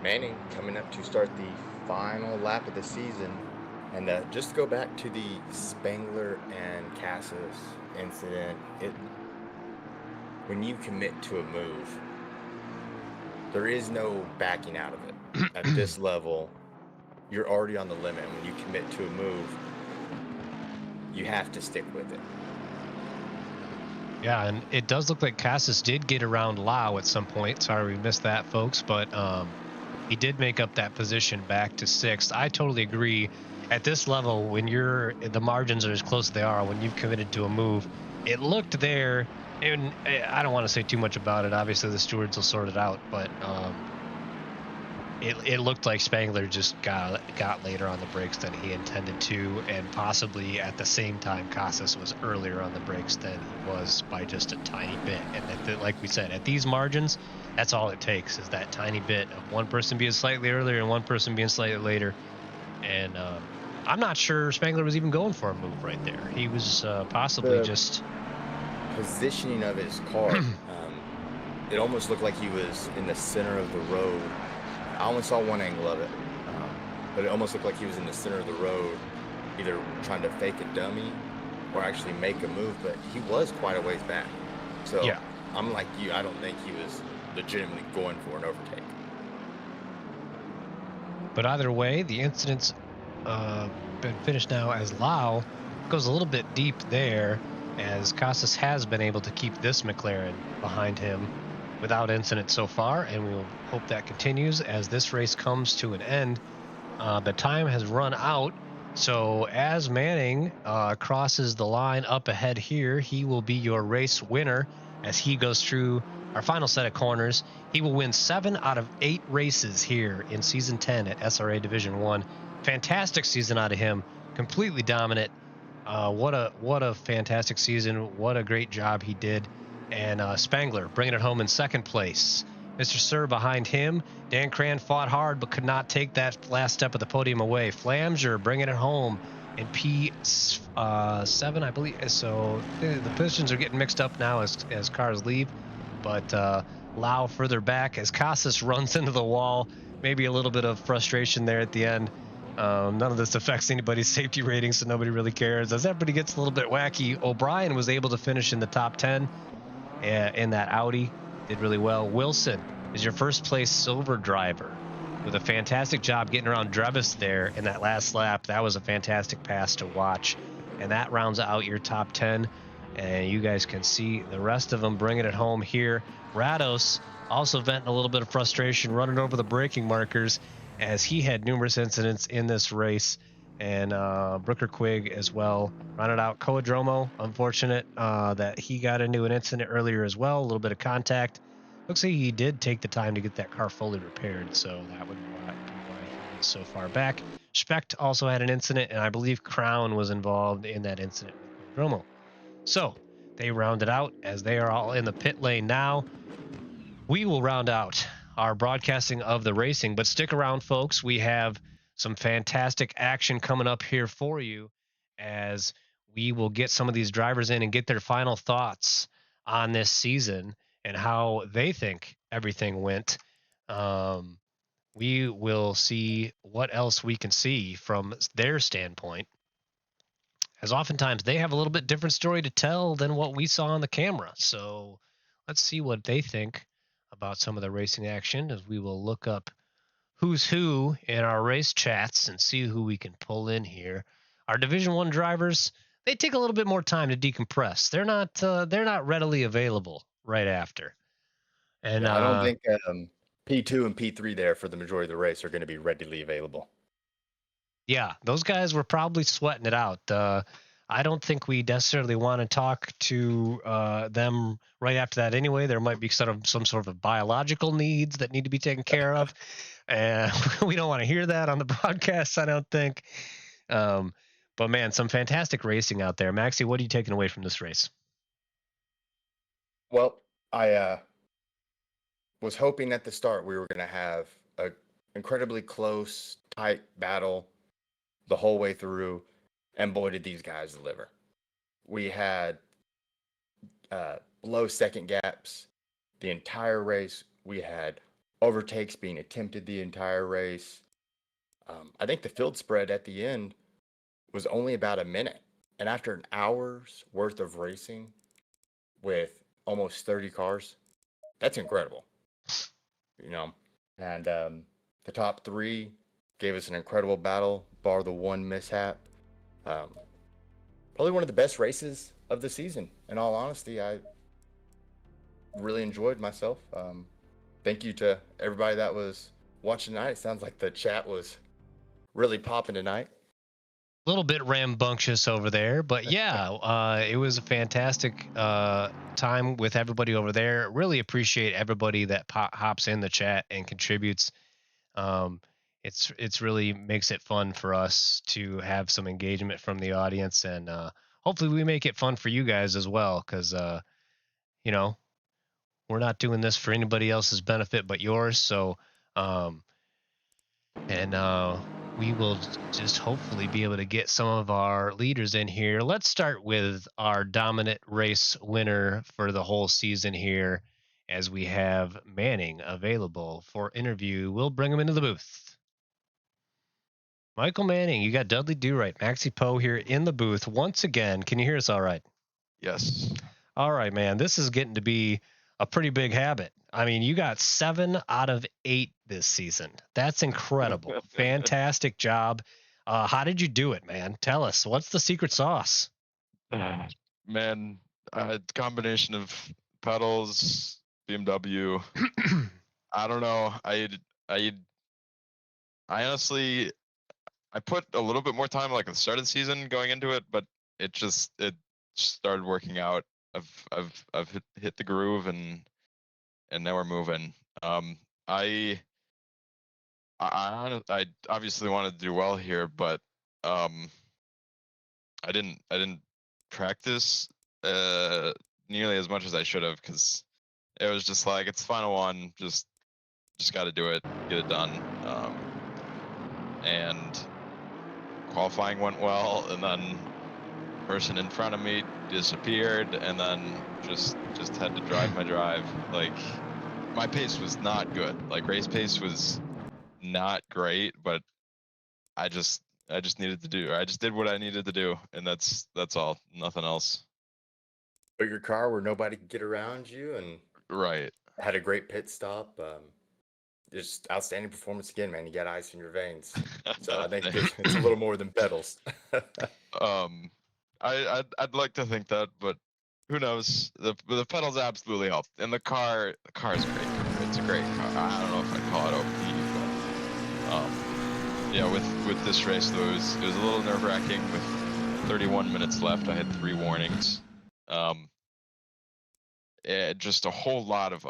Manning coming up to start the final lap of the season, and just to go back to the Spangler and Casas incident, when you commit to a move, there is no backing out of it. At this level, you're already on the limit. When you commit to a move, you have to stick with it. Yeah, and it does look like Casas did get around Lau at some point. Sorry we missed that, folks, but he did make up that position back to 6th. I totally agree. At this level, when the margins are as close as they are, when you've committed to a move, it looked there, and I don't want to say too much about it. Obviously, the stewards will sort it out, but it looked like Spangler just got later on the brakes than he intended to, and possibly at the same time Casas was earlier on the brakes than he was by just a tiny bit. And like we said, at these margins, that's all it takes, is that tiny bit of one person being slightly earlier and one person being slightly later. And I'm not sure Spangler was even going for a move right there. He was possibly The just positioning of his car, it almost looked like he was in the center of the road. I only saw one angle of it, but it almost looked like he was in the center of the road, either trying to fake a dummy or actually make a move, but he was quite a ways back. So Yeah. I'm like you, I don't think he was legitimately going for an overtake. But either way, the incident's been finished now as Lau goes a little bit deep there, as Casas has been able to keep this McLaren behind him without incident so far, and we will hope that continues as this race comes to an end. The time has run out, so as Manning crosses the line up ahead here, he will be your race winner as he goes through our final set of corners. He will win 7 out of 8 races here in season 10 at SRA Division 1. Fantastic season out of him, completely dominant. What a fantastic season. What a great job he did. And Spangler bringing it home in second place. Mr. Sir behind him. Dan Cran fought hard but could not take that last step of the podium away. Flamger bringing it home in P7, I believe. So the positions are getting mixed up now as cars leave. But Lau further back as Casas runs into the wall. Maybe a little bit of frustration there at the end. None of this affects anybody's safety rating, so nobody really cares. As everybody gets a little bit wacky, O'Brien was able to finish in the top 10 in that Audi. Did really well. Wilson is your first place silver driver with a fantastic job getting around Drevis there in that last lap. That was a fantastic pass to watch. And that rounds out your top 10. And you guys can see the rest of them bringing it home here. Rados also venting a little bit of frustration, running over the braking markers as he had numerous incidents in this race. And Brooker Quigg as well rounded out. Coadromo, unfortunate that he got into an incident earlier as well. A little bit of contact. Looks like he did take the time to get that car fully repaired, so that would be why he was so far back. Specht also had an incident, and I believe Crown was involved in that incident with Coadromo. So they rounded out as they are all in the pit lane now. We will round out our broadcasting of the racing, but stick around, folks. We have some fantastic action coming up here for you as we will get some of these drivers in and get their final thoughts on this season and how they think everything went. We will see what else we can see from their standpoint, as oftentimes they have a little bit different story to tell than what we saw on the camera. So let's see what they think about some of the racing action as we will look up who's who in our race chats and see who we can pull in here. Our Division 1 drivers, they take a little bit more time to decompress. They're not readily available right after. And Yeah, I don't think P2 and P3 there for the majority of the race are going to be readily available. yeah, those guys were probably sweating it out. I don't think we necessarily want to talk to them right after that anyway. There might be some sort of biological needs that need to be taken care of. And we don't want to hear that on the broadcast, I don't think. But man, some fantastic racing out there. Maxie, what are you taking away from this race? Well, I was hoping at the start we were going to have an incredibly close, tight battle the whole way through, and boy, did these guys deliver. We had low second gaps the entire race. We had overtakes being attempted the entire race. I think the field spread at the end was only about a minute. And after an hour's worth of racing with almost 30 cars, that's incredible. You know, and the top 3 gave us an incredible battle, bar the one mishap. Probably one of the best races of the season. In all honesty, I really enjoyed myself. Thank you to everybody that was watching tonight. It sounds like the chat was really popping tonight. A little bit rambunctious over there, but yeah, it was a fantastic time with everybody over there. Really appreciate everybody that hops in the chat and contributes. It's really makes it fun for us to have some engagement from the audience, and hopefully we make it fun for you guys as well, because you know, we're not doing this for anybody else's benefit but yours. So we will just hopefully be able to get some of our leaders in here. Let's start with our dominant race winner for the whole season here, as we have Manning available for interview. We'll bring him into the booth. Michael Manning, you got Dudley Do-Right, Maxie Poe here in the booth once again. Can you hear us all right? Yes. All right, man. This is getting to be a pretty big habit. I mean, you got 7 out of 8 this season. That's incredible. Fantastic job. How did you do it, man? Tell us. What's the secret sauce? Man, combination of pedals, BMW. I don't know. I honestly, I put a little bit more time like at the start of the season going into it, but it started working out. I've hit the groove and now we're moving. I obviously wanted to do well here, but I didn't practice nearly as much as I should have, because it was just like, it's final one, just got to do it, get it done. And qualifying went well, and then person in front of me disappeared, and then just had to drive my drive. Like, my pace was not good. Like, race pace was not great, but I just needed to do. I just did what I needed to do, and that's all. Nothing else. But your car where nobody could get around you, and Right. had a great pit stop. Just outstanding performance again, man. You got ice in your veins. So I think it's a little more than pedals. I'd like to think that, but who knows? The pedals absolutely helped, and the car is great. It's a great car. I don't know if I'd call it OP, but yeah, with this race though, it was a little nerve-wracking. With 31 minutes left, I had 3 warnings. Just a whole lot of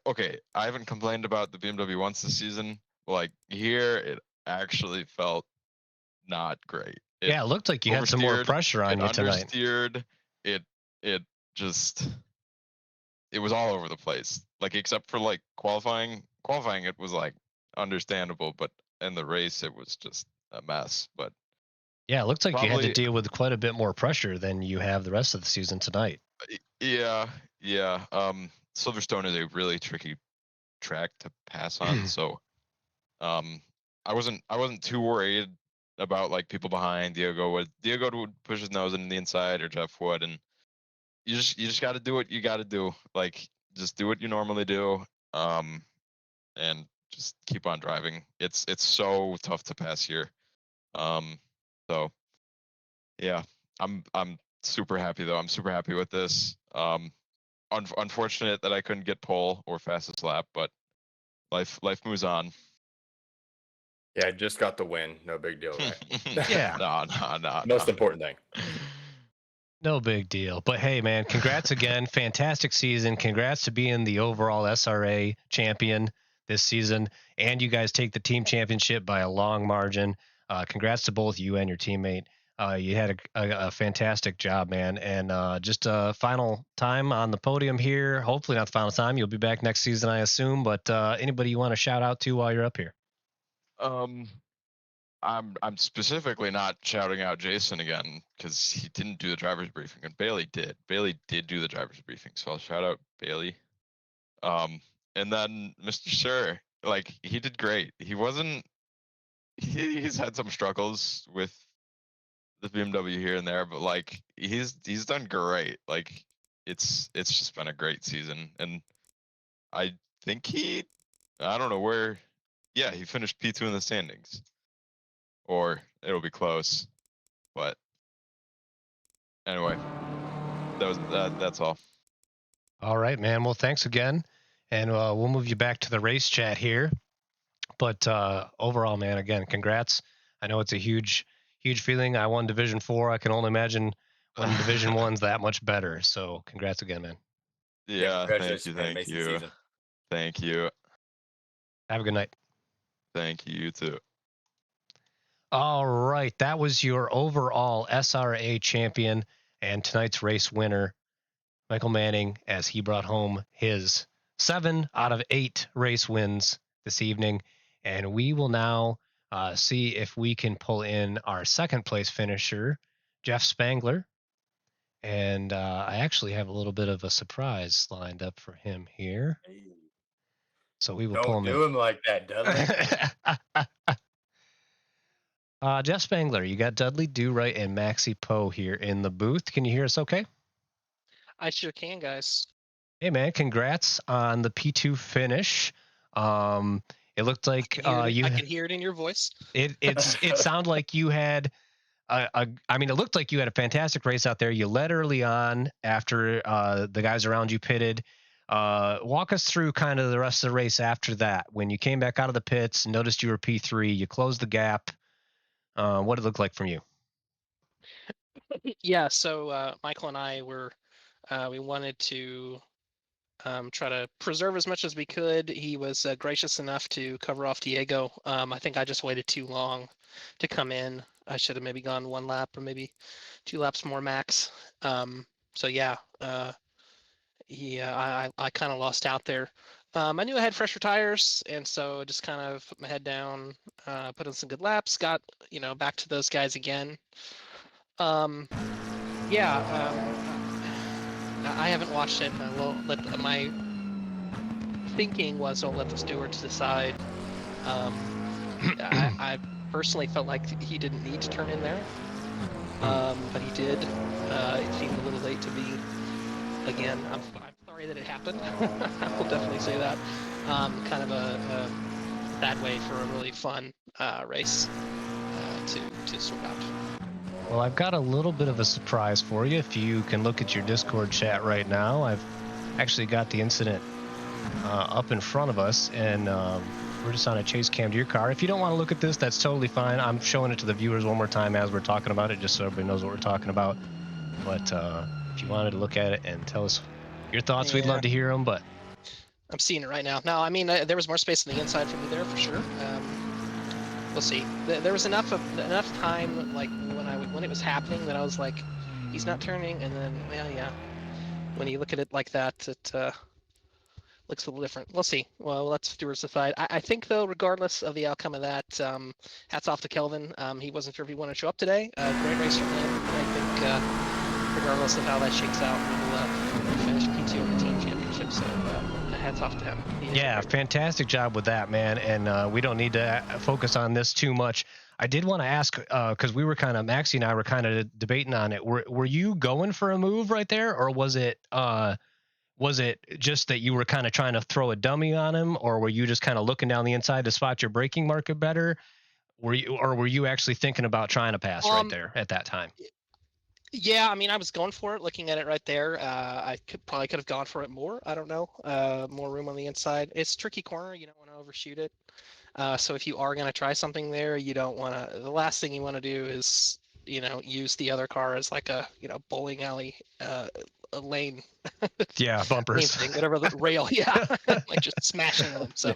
okay, I haven't complained about the BMW once this season. Like, here, it actually felt not great. Yeah, it looked like you had some more pressure on you tonight. Understeered. It was all over the place. Like, except for like qualifying, it was like understandable, but in the race, it was just a mess. But yeah, it looks like you had to deal with quite a bit more pressure than you have the rest of the season tonight. Yeah. Silverstone is a really tricky track to pass on, so I wasn't too worried about like people behind. Diego would push his nose into the inside, or Jeff would, and you just got to do what you got to do. Like, just do what you normally do, and just keep on driving. It's so tough to pass here. So yeah, I'm super happy though. I'm super happy with this. Unfortunate that I couldn't get pole or fastest lap, but life moves on. Yeah, I just got the win. No big deal, right? Yeah. No. Most important thing. No big deal. But hey, man, congrats again. Fantastic season. Congrats to being the overall SRA champion this season. And you guys take the team championship by a long margin. Congrats to both you and your teammate. You had a fantastic job, man. And just a final time on the podium here. Hopefully not the final time. You'll be back next season, I assume. But anybody you want to shout out to while you're up here? I'm specifically not shouting out Jason again, because he didn't do the driver's briefing, and Bailey did. Bailey did do the driver's briefing, so I'll shout out Bailey. And then Mr. Sir, like, he did great. He's had some struggles with the BMW here and there, but like, he's done great. Like, it's just been a great season, and I think I don't know where. Yeah, he finished P2 in the standings, or it'll be close. But anyway, that's all. All right, man. Well, thanks again, and we'll move you back to the race chat here. But overall, man, again, congrats. I know it's a huge feeling. I won Division 4. I can only imagine when Division 1's that much better. So congrats again, man. Yeah, thank you. Thank you. Have a good night. Thank you, you too. All right, that was your overall SRA champion and tonight's race winner, Michael Manning, as he brought home his 7 out of 8 race wins this evening. And we will now see if we can pull in our second place finisher, Jeff Spangler. And I actually have a little bit of a surprise lined up for him here. So we will pull Don't him do him like that, Dudley. in. Jeff Spangler, you got Dudley Do-Right and Maxie Poe here in the booth. Can you hear us okay? I sure can, guys. Hey, man, congrats on the P2 finish. It looked like I can hear it in your voice. It sounded like you had I mean, it looked like you had a fantastic race out there. You led early on after the guys around you pitted. Walk us through kind of the rest of the race after that. When you came back out of the pits, noticed you were P3, you closed the gap. What did it look like from you? Yeah, so Michael and I were, we wanted to try to preserve as much as we could. He was gracious enough to cover off Diego. I think I just waited too long to come in. I should have maybe gone 1 lap or maybe 2 laps more max. So yeah, I kind of lost out there. I knew I had fresher tires, and so just kind of put my head down, put in some good laps, got back to those guys again. Yeah, I haven't watched it. My thinking was I'll let the stewards decide. I personally felt like he didn't need to turn in there, but he did. It seemed a little late to me. Again, I'm sorry that it happened. I will definitely say that. Kind of a bad way for a really fun race to sort out. Well, I've got a little bit of a surprise for you. If you can look at your Discord chat right now, I've actually got the incident up in front of us, and we're just on a chase cam to your car. If you don't want to look at this, that's totally fine. I'm showing it to the viewers one more time as we're talking about it, just so everybody knows what we're talking about. But if you wanted to look at it and tell us your thoughts, we'd love to hear them. But I'm seeing it right now. No, I mean, there was more space on the inside for me there for sure. We'll see. There was enough time, like when it was happening, that I was like, he's not turning, and then yeah, when you look at it like that, it looks a little different. We'll see. Well, let's stewards decide. I think though, regardless of the outcome of that, hats off to Kelvin. He wasn't sure if he wanted to show up today. Great race from him. I think regardless of how that shakes out, we'll finish P2 in the team championship. So hats off to him. Yeah, fantastic job with that, man. And we don't need to focus on this too much. I did want to ask, because Maxie and I were kind of debating on it. Were you going for a move right there, or was it just that you were kind of trying to throw a dummy on him, or were you just kind of looking down the inside to spot your braking market better? Were you actually thinking about trying to pass right there at that time? Yeah, I mean, I was going for it, looking at it right there. I probably could have gone for it more. I don't know. More room on the inside. It's a tricky corner. You don't want to overshoot it. So if you are going to try something there, you don't want to. The last thing you want to do is, use the other car as like a, bowling alley a lane. Yeah, bumpers. Thing, whatever the rail. Yeah, like just smashing them. So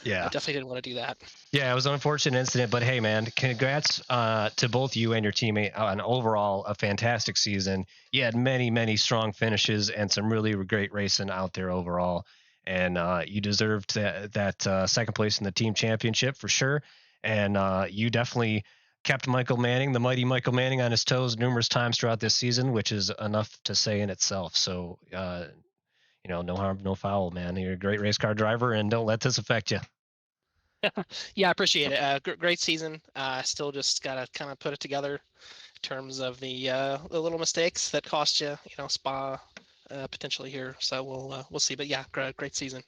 yeah, I definitely didn't want to do that. Yeah, it was an unfortunate incident, but hey, man, congrats to both you and your teammate on overall a fantastic season. You had many, many strong finishes and some really great racing out there overall, and you deserved that second place in the team championship for sure. And you definitely kept Michael Manning, the mighty Michael Manning, on his toes numerous times throughout this season, which is enough to say in itself. So, no harm, no foul, man. You're a great race car driver, and don't let this affect you. Yeah, I appreciate it. Great season. Still just got to kind of put it together in terms of the little mistakes that cost you, Spa potentially here. So we'll see. But yeah, great season.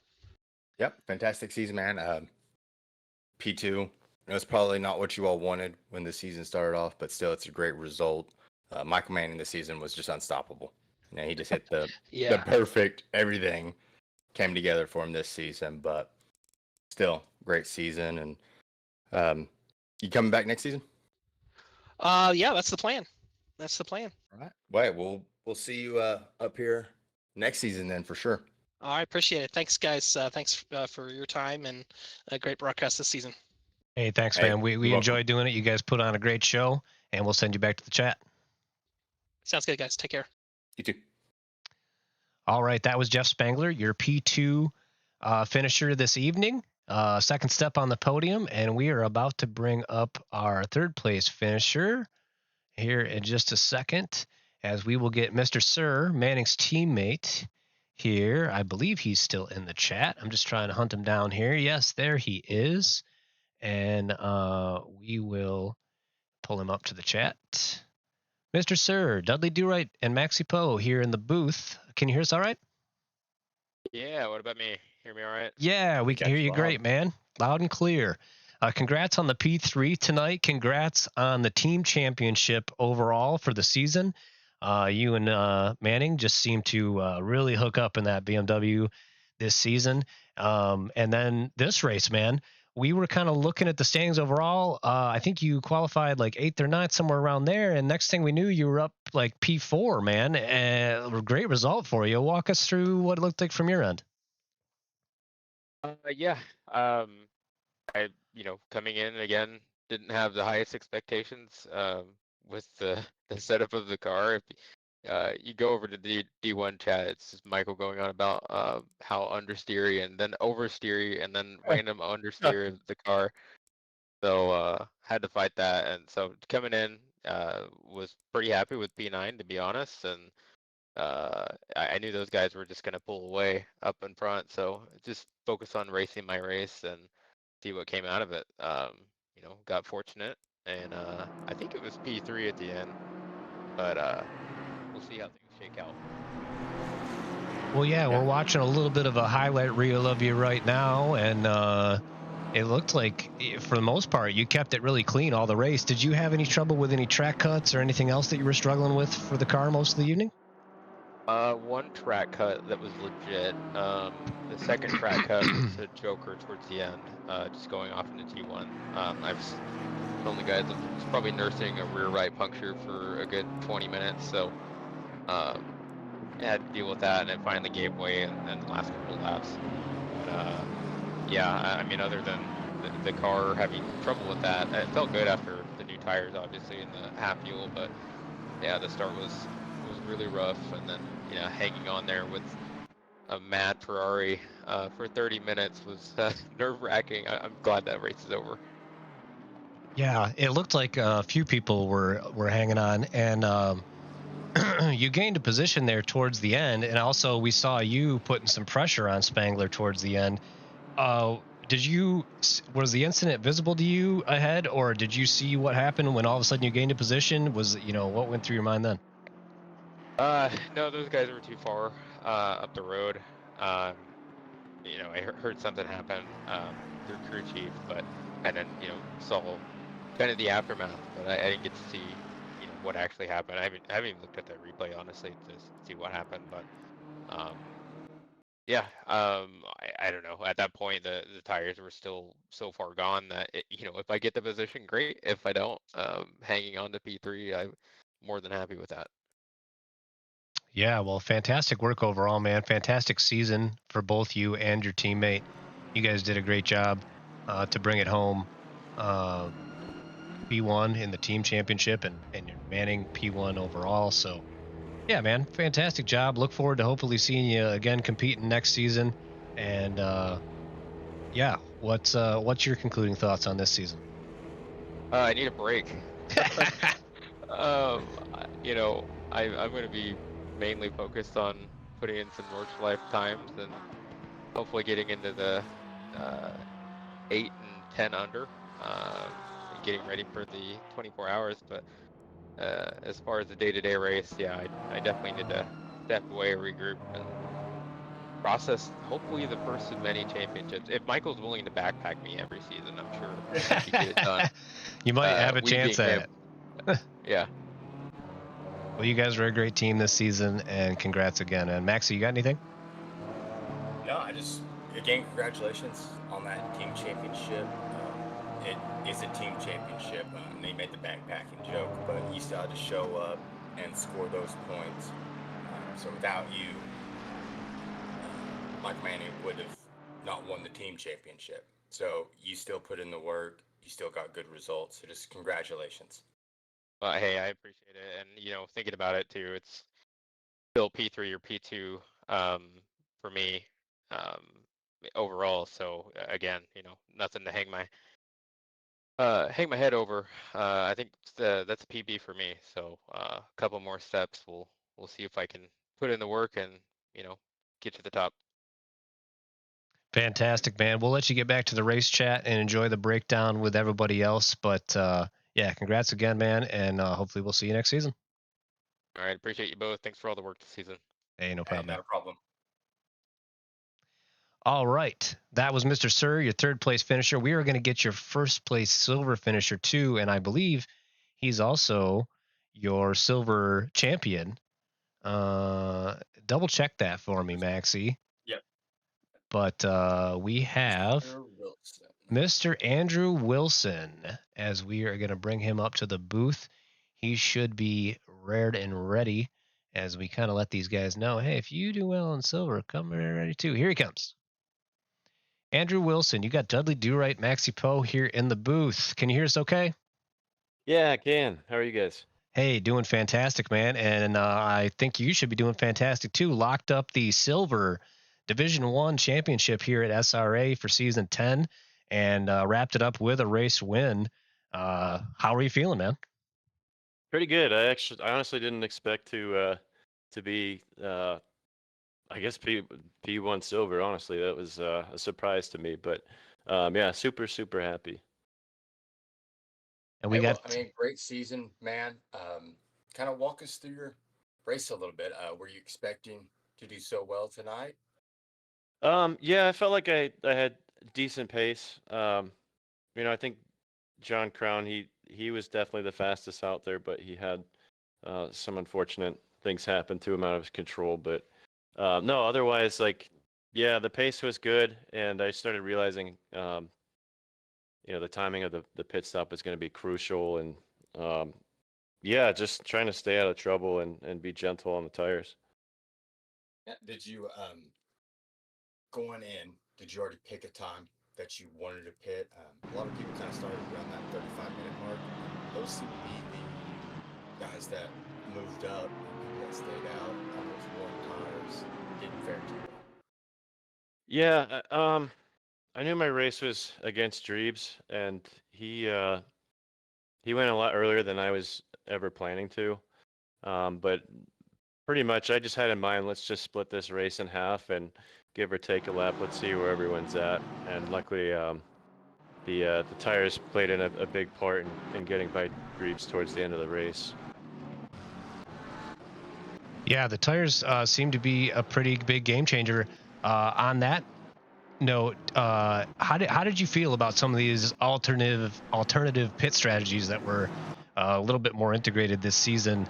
Yep, fantastic season, man. P2. It's probably not what you all wanted when the season started off, but still, it's a great result. Michael Manning this season was just unstoppable. He just hit the perfect everything came together for him this season. But still, great season. And you coming back next season? Yeah, that's the plan. All right. Wait, we'll see you up here next season then for sure. I appreciate it. Thanks, guys. Thanks for your time and a great broadcast this season. Hey, thanks, man. We enjoyed doing it. You guys put on a great show, and we'll send you back to the chat. Sounds good, guys. Take care. You too. All right, that was Jeff Spangler, your P2 finisher this evening. second step on the podium, and we are about to bring up our third place finisher here in just a second, as we will get Mr. Sir, Manning's teammate here. I believe he's still in the chat. I'm just trying to hunt him down here. Yes, there he is. And we will pull him up to the chat. Mr. Sir, Dudley Do-Right and Maxi Poe here in the booth. Can you hear us all right? Yeah, what about me? Hear me all right? Yeah, we can hear you loud. great, man. Loud and clear. Congrats on the P3 tonight. Congrats on the team championship overall for the season. You and Manning just seem to really hook up in that BMW this season. And then this race, man, we were kind of looking at the standings overall. I think you qualified like 8th or 9th, somewhere around there. And next thing we knew, you were up like P4, man. Great result for you. Walk us through what it looked like from your end. Yeah. I, coming in again, didn't have the highest expectations with the setup of the car. If you go over to the D1 chat, it's just Michael going on about how understeery and then oversteery and then random understeer of the car. So had to fight that, and so coming in was pretty happy with P9, to be honest, and I knew those guys were just going to pull away up in front, so just focus on racing my race and see what came out of it. Got fortunate, and I think it was P3 at the end, but we'll see how things shake out. Well, yeah, we're watching a little bit of a highlight reel of you right now, and it looked like, for the most part, you kept it really clean all the race. Did you have any trouble with any track cuts or anything else that you were struggling with for the car most of the evening? One track cut that was legit. The second track cut was a joker towards the end, just going off into T1. I've told the guys I was probably nursing a rear right puncture for a good 20 minutes, so I had to deal with that, and it finally gave way in the last couple of laps. But yeah, I mean, other than the car having trouble with that, it felt good after the new tires, obviously, and the half fuel, but yeah, the start was really rough, and then hanging on there with a mad Ferrari for 30 minutes was nerve-wracking. I'm glad that race is over. Yeah, it looked like a few people were hanging on, and you gained a position there towards the end, and also we saw you putting some pressure on Spangler towards the end. Was the incident visible to you ahead, or did you see what happened when all of a sudden you gained a position? What went through your mind then? No, those guys were too far up the road. I heard something happen through crew chief, and then saw kind of the aftermath, but I didn't get to see what actually happened. I haven't even looked at the replay, honestly, to see what happened, but yeah, I don't know. At that point, the tires were still so far gone that if I get the position, great. If I don't, hanging on to P3, I'm more than happy with that. Yeah, well, fantastic work overall, man. Fantastic season for both you and your teammate. You guys did a great job to bring it home. P1 in the team championship, and you're Manning P1 overall. So, yeah, man, fantastic job. Look forward to hopefully seeing you again competing next season. And yeah, what's your concluding thoughts on this season? I need a break. I'm going to be mainly focused on putting in some Nordschleife times and hopefully getting into the 8 and 10 under, and getting ready for the 24 hours. But as far as the day-to-day race, yeah, I definitely need to step away, regroup, and process hopefully the first of many championships. If Michael's willing to backpack me every season, I'm sure he can get it done. You might have a chance at it. Yeah. Well, you guys were a great team this season, and congrats again. And Maxie, you got anything? No, again, congratulations on that team championship. It is a team championship. They made the backpacking joke, but you still had to show up and score those points. So without you, Mike Manning would have not won the team championship. So you still put in the work. You still got good results. So just congratulations. Well, hey, I appreciate it. And, thinking about it too, it's still P3 or P2 for me. overall. So again, nothing to hang my head over. I think that's a PB for me. So a couple more steps. We'll see if I can put in the work and get to the top. Fantastic, man. We'll let you get back to the race chat and enjoy the breakdown with everybody else. But yeah, congrats again, man, and hopefully we'll see you next season. All right, appreciate you both. Thanks for all the work this season. Hey, no problem. Not a problem. All right, that was Mr. Sir, your third place finisher. We are going to get your first place silver finisher too, and I believe he's also your silver champion. Double check that for me, Maxie. Yep. But we have Mr. Andrew Wilson, as we are going to bring him up to the booth. He should be rared and ready as we kind of let these guys know, hey, if you do well in silver, come ready too. Here he comes. Andrew Wilson, you got Dudley Do-Right, Maxi Poe here in the booth. Can you hear us okay? Yeah, I can. How are you guys? Hey, doing fantastic, man. And I think you should be doing fantastic too. Locked up the silver Division I championship here at SRA for season 10 and wrapped it up with a race win. How are you feeling, man? Pretty good. I honestly didn't expect to be I guess P1 silver. Honestly, that was a surprise to me. But yeah, super happy. And we got. Great season, man. Kind of walk us through your race a little bit. Were you expecting to do so well tonight? Yeah, I felt like I had decent pace. I think John Crown, he was definitely the fastest out there, but he had some unfortunate things happen to him out of his control. But no, otherwise, yeah, the pace was good, and I started realizing, the timing of the pit stop is going to be crucial, and yeah, just trying to stay out of trouble and be gentle on the tires. Did you going in? Did you already pick a time that you wanted to pit? A lot of people kind of started around that 35-minute mark. Those seem to be the guys that moved up, that stayed out on those warm tires, didn't fare too well. Yeah, I knew my race was against Dreebs, and he went a lot earlier than I was ever planning to. But pretty much, I just had in mind, let's just split this race in half and give or take a lap. Let's see where everyone's at. And luckily, the tires played in a big part in getting by Dreebs towards the end of the race. Yeah, the tires seem to be a pretty big game changer. On that note, how did you feel about some of these alternative pit strategies that were a little bit more integrated this season?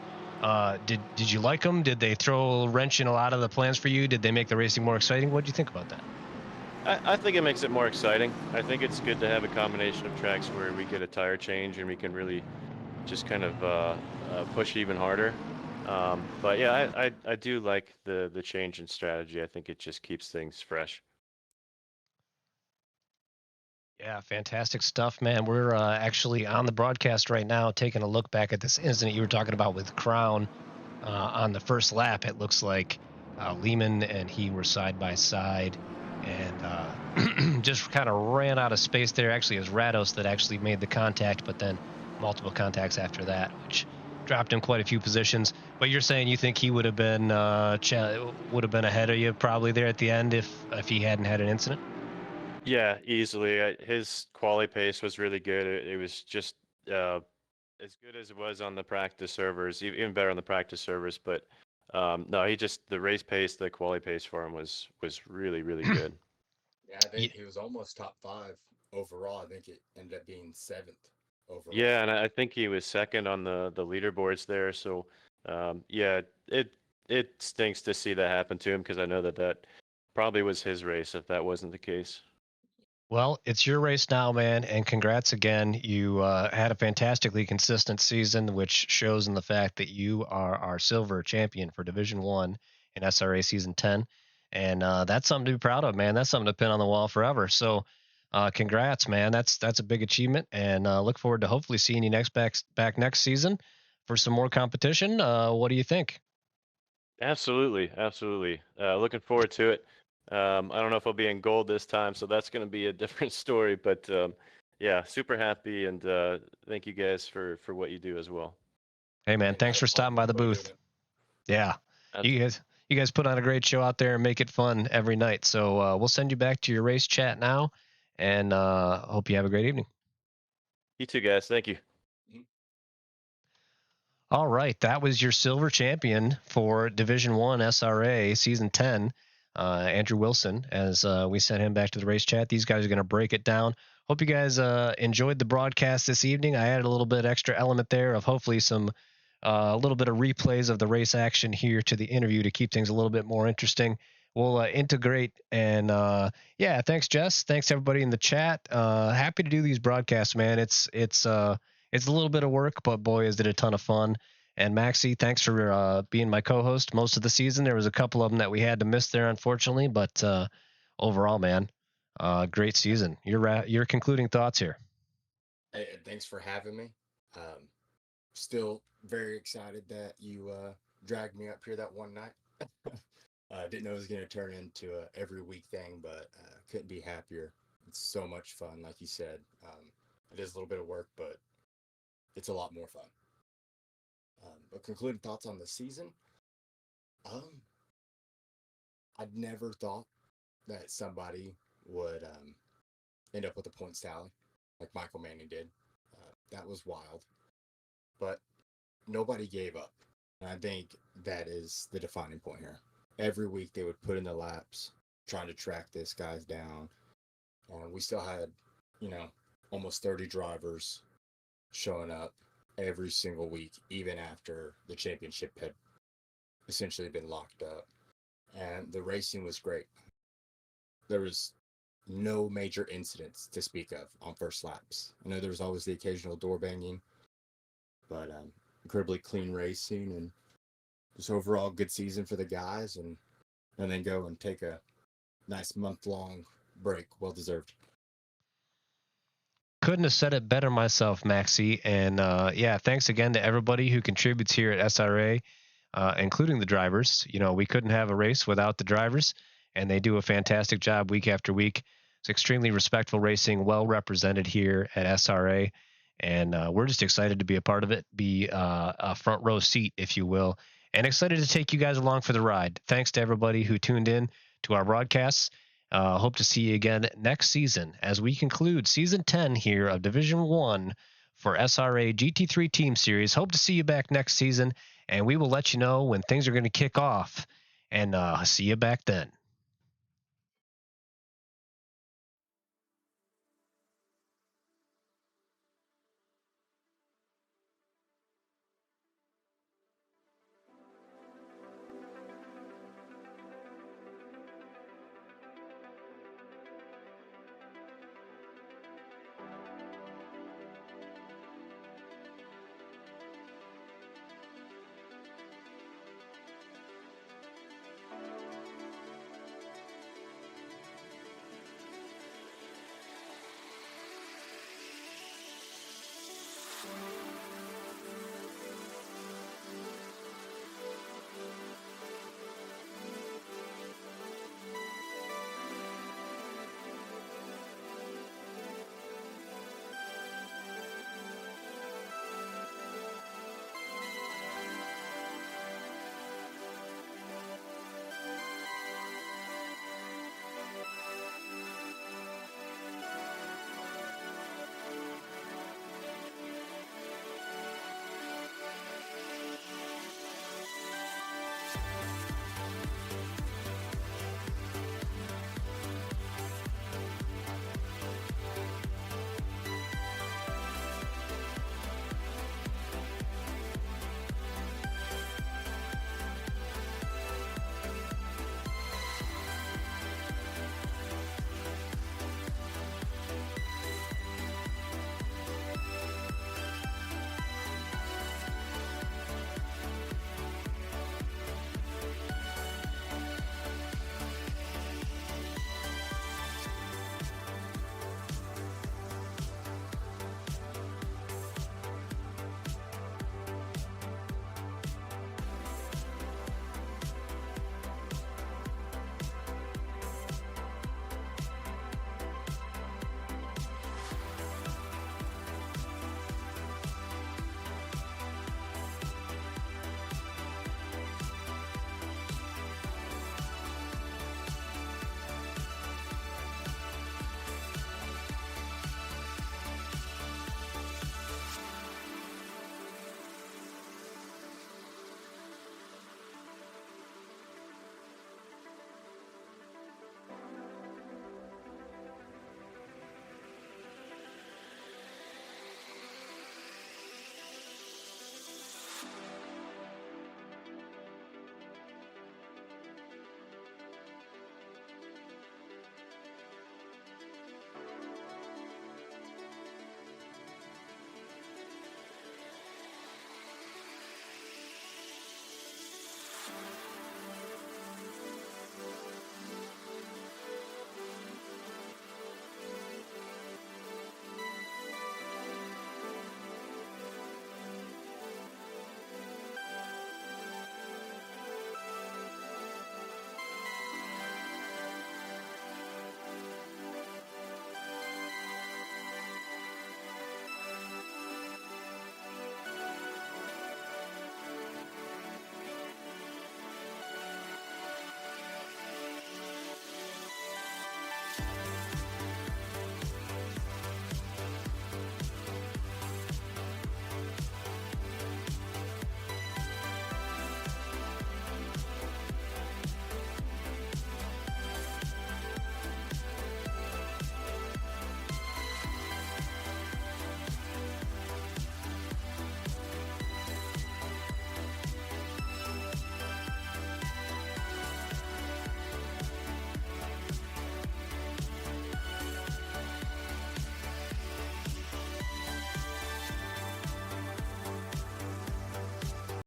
Did you like them? Did they throw a wrench in a lot of the plans for you? Did they make the racing more exciting? What do you think about that? I think it makes it more exciting. I think it's good to have a combination of tracks where we get a tire change and we can really just kind of push even harder. But yeah, I do like the change in strategy. I think it just keeps things fresh. Yeah, fantastic stuff, man. We're actually on the broadcast right now taking a look back at this incident you were talking about with Crown on the first lap. It looks like Lehman and he were side by side and just kind of ran out of space there. Actually, it was Rados that actually made the contact, but then multiple contacts after that, which dropped him quite a few positions. But you're saying you think he would have been ahead of you probably there at the end if he hadn't had an incident? Yeah, easily. His quali pace was really good. It was just as good as it was on the practice servers, even better on the practice servers. But no, the race pace, the quali pace for him was really good. Yeah, I think he was almost top 5 overall. I think it ended up being 7th overall. Yeah, and I think he was second on the leaderboards there. So yeah, it stinks to see that happen to him because I know that probably was his race if that wasn't the case. Well, it's your race now, man, and congrats again. You had a fantastically consistent season, which shows in the fact that you are our silver champion for Division I in SRA Season 10, and that's something to be proud of, man. That's something to pin on the wall forever. So congrats, man. That's a big achievement, and look forward to hopefully seeing you back next season for some more competition. What do you think? Absolutely. Looking forward to it. I don't know if I'll be in gold this time, so that's going to be a different story. But yeah, super happy, and thank you guys for what you do as well. Hey man, thanks for stopping by the booth. Yeah, you guys put on a great show out there and make it fun every night. So we'll send you back to your race chat now, and hope you have a great evening. You too, guys. Thank you. All right, that was your silver champion for Division 1 SRA Season 10, Andrew Wilson, as we sent him back to the race chat. These guys are going to break it down. Hope you guys enjoyed the broadcast this evening. I added a little bit extra element there of hopefully some a little bit of replays of the race action here to the interview to keep things a little bit more interesting. We'll integrate, and yeah, thanks, Jess. Thanks everybody in the chat. Happy to do these broadcasts, man. It's a little bit of work, but boy, is it a ton of fun. And Maxie, thanks for being my co-host most of the season. There was a couple of them that we had to miss there, unfortunately, but overall, man, great season. Your concluding thoughts here? Hey, thanks for having me. Still very excited that you dragged me up here that one night. Didn't know it was going to turn into a every week thing, but couldn't be happier. It's so much fun, like you said. It is a little bit of work, but it's a lot more fun. But concluding thoughts on the season. I'd never thought that somebody would end up with a points tally like Michael Manning did. That was wild. But nobody gave up. And I think that is the defining point here. Every week they would put in the laps, trying to track this guys down. We still had, almost 30 drivers showing up every single week, even after the championship had essentially been locked up. And the racing was great. There was no major incidents to speak of on first laps. I know there was always the occasional door banging, but incredibly clean racing and just overall good season for the guys, and then go and take a nice month-long break. Well deserved. Couldn't have said it better myself, Maxie. And yeah, thanks again to everybody who contributes here at SRA, including the drivers. We couldn't have a race without the drivers, and they do a fantastic job week after week. It's extremely respectful racing, well represented here at SRA, and we're just excited to be a part of it, be a front row seat, if you will, and excited to take you guys along for the ride. Thanks to everybody who tuned in to our broadcasts. Hope to see you again next season as we conclude Season 10 here of Division 1 for SRA GT3 Team Series. Hope to see you back next season, and we will let you know when things are going to kick off, and see you back then.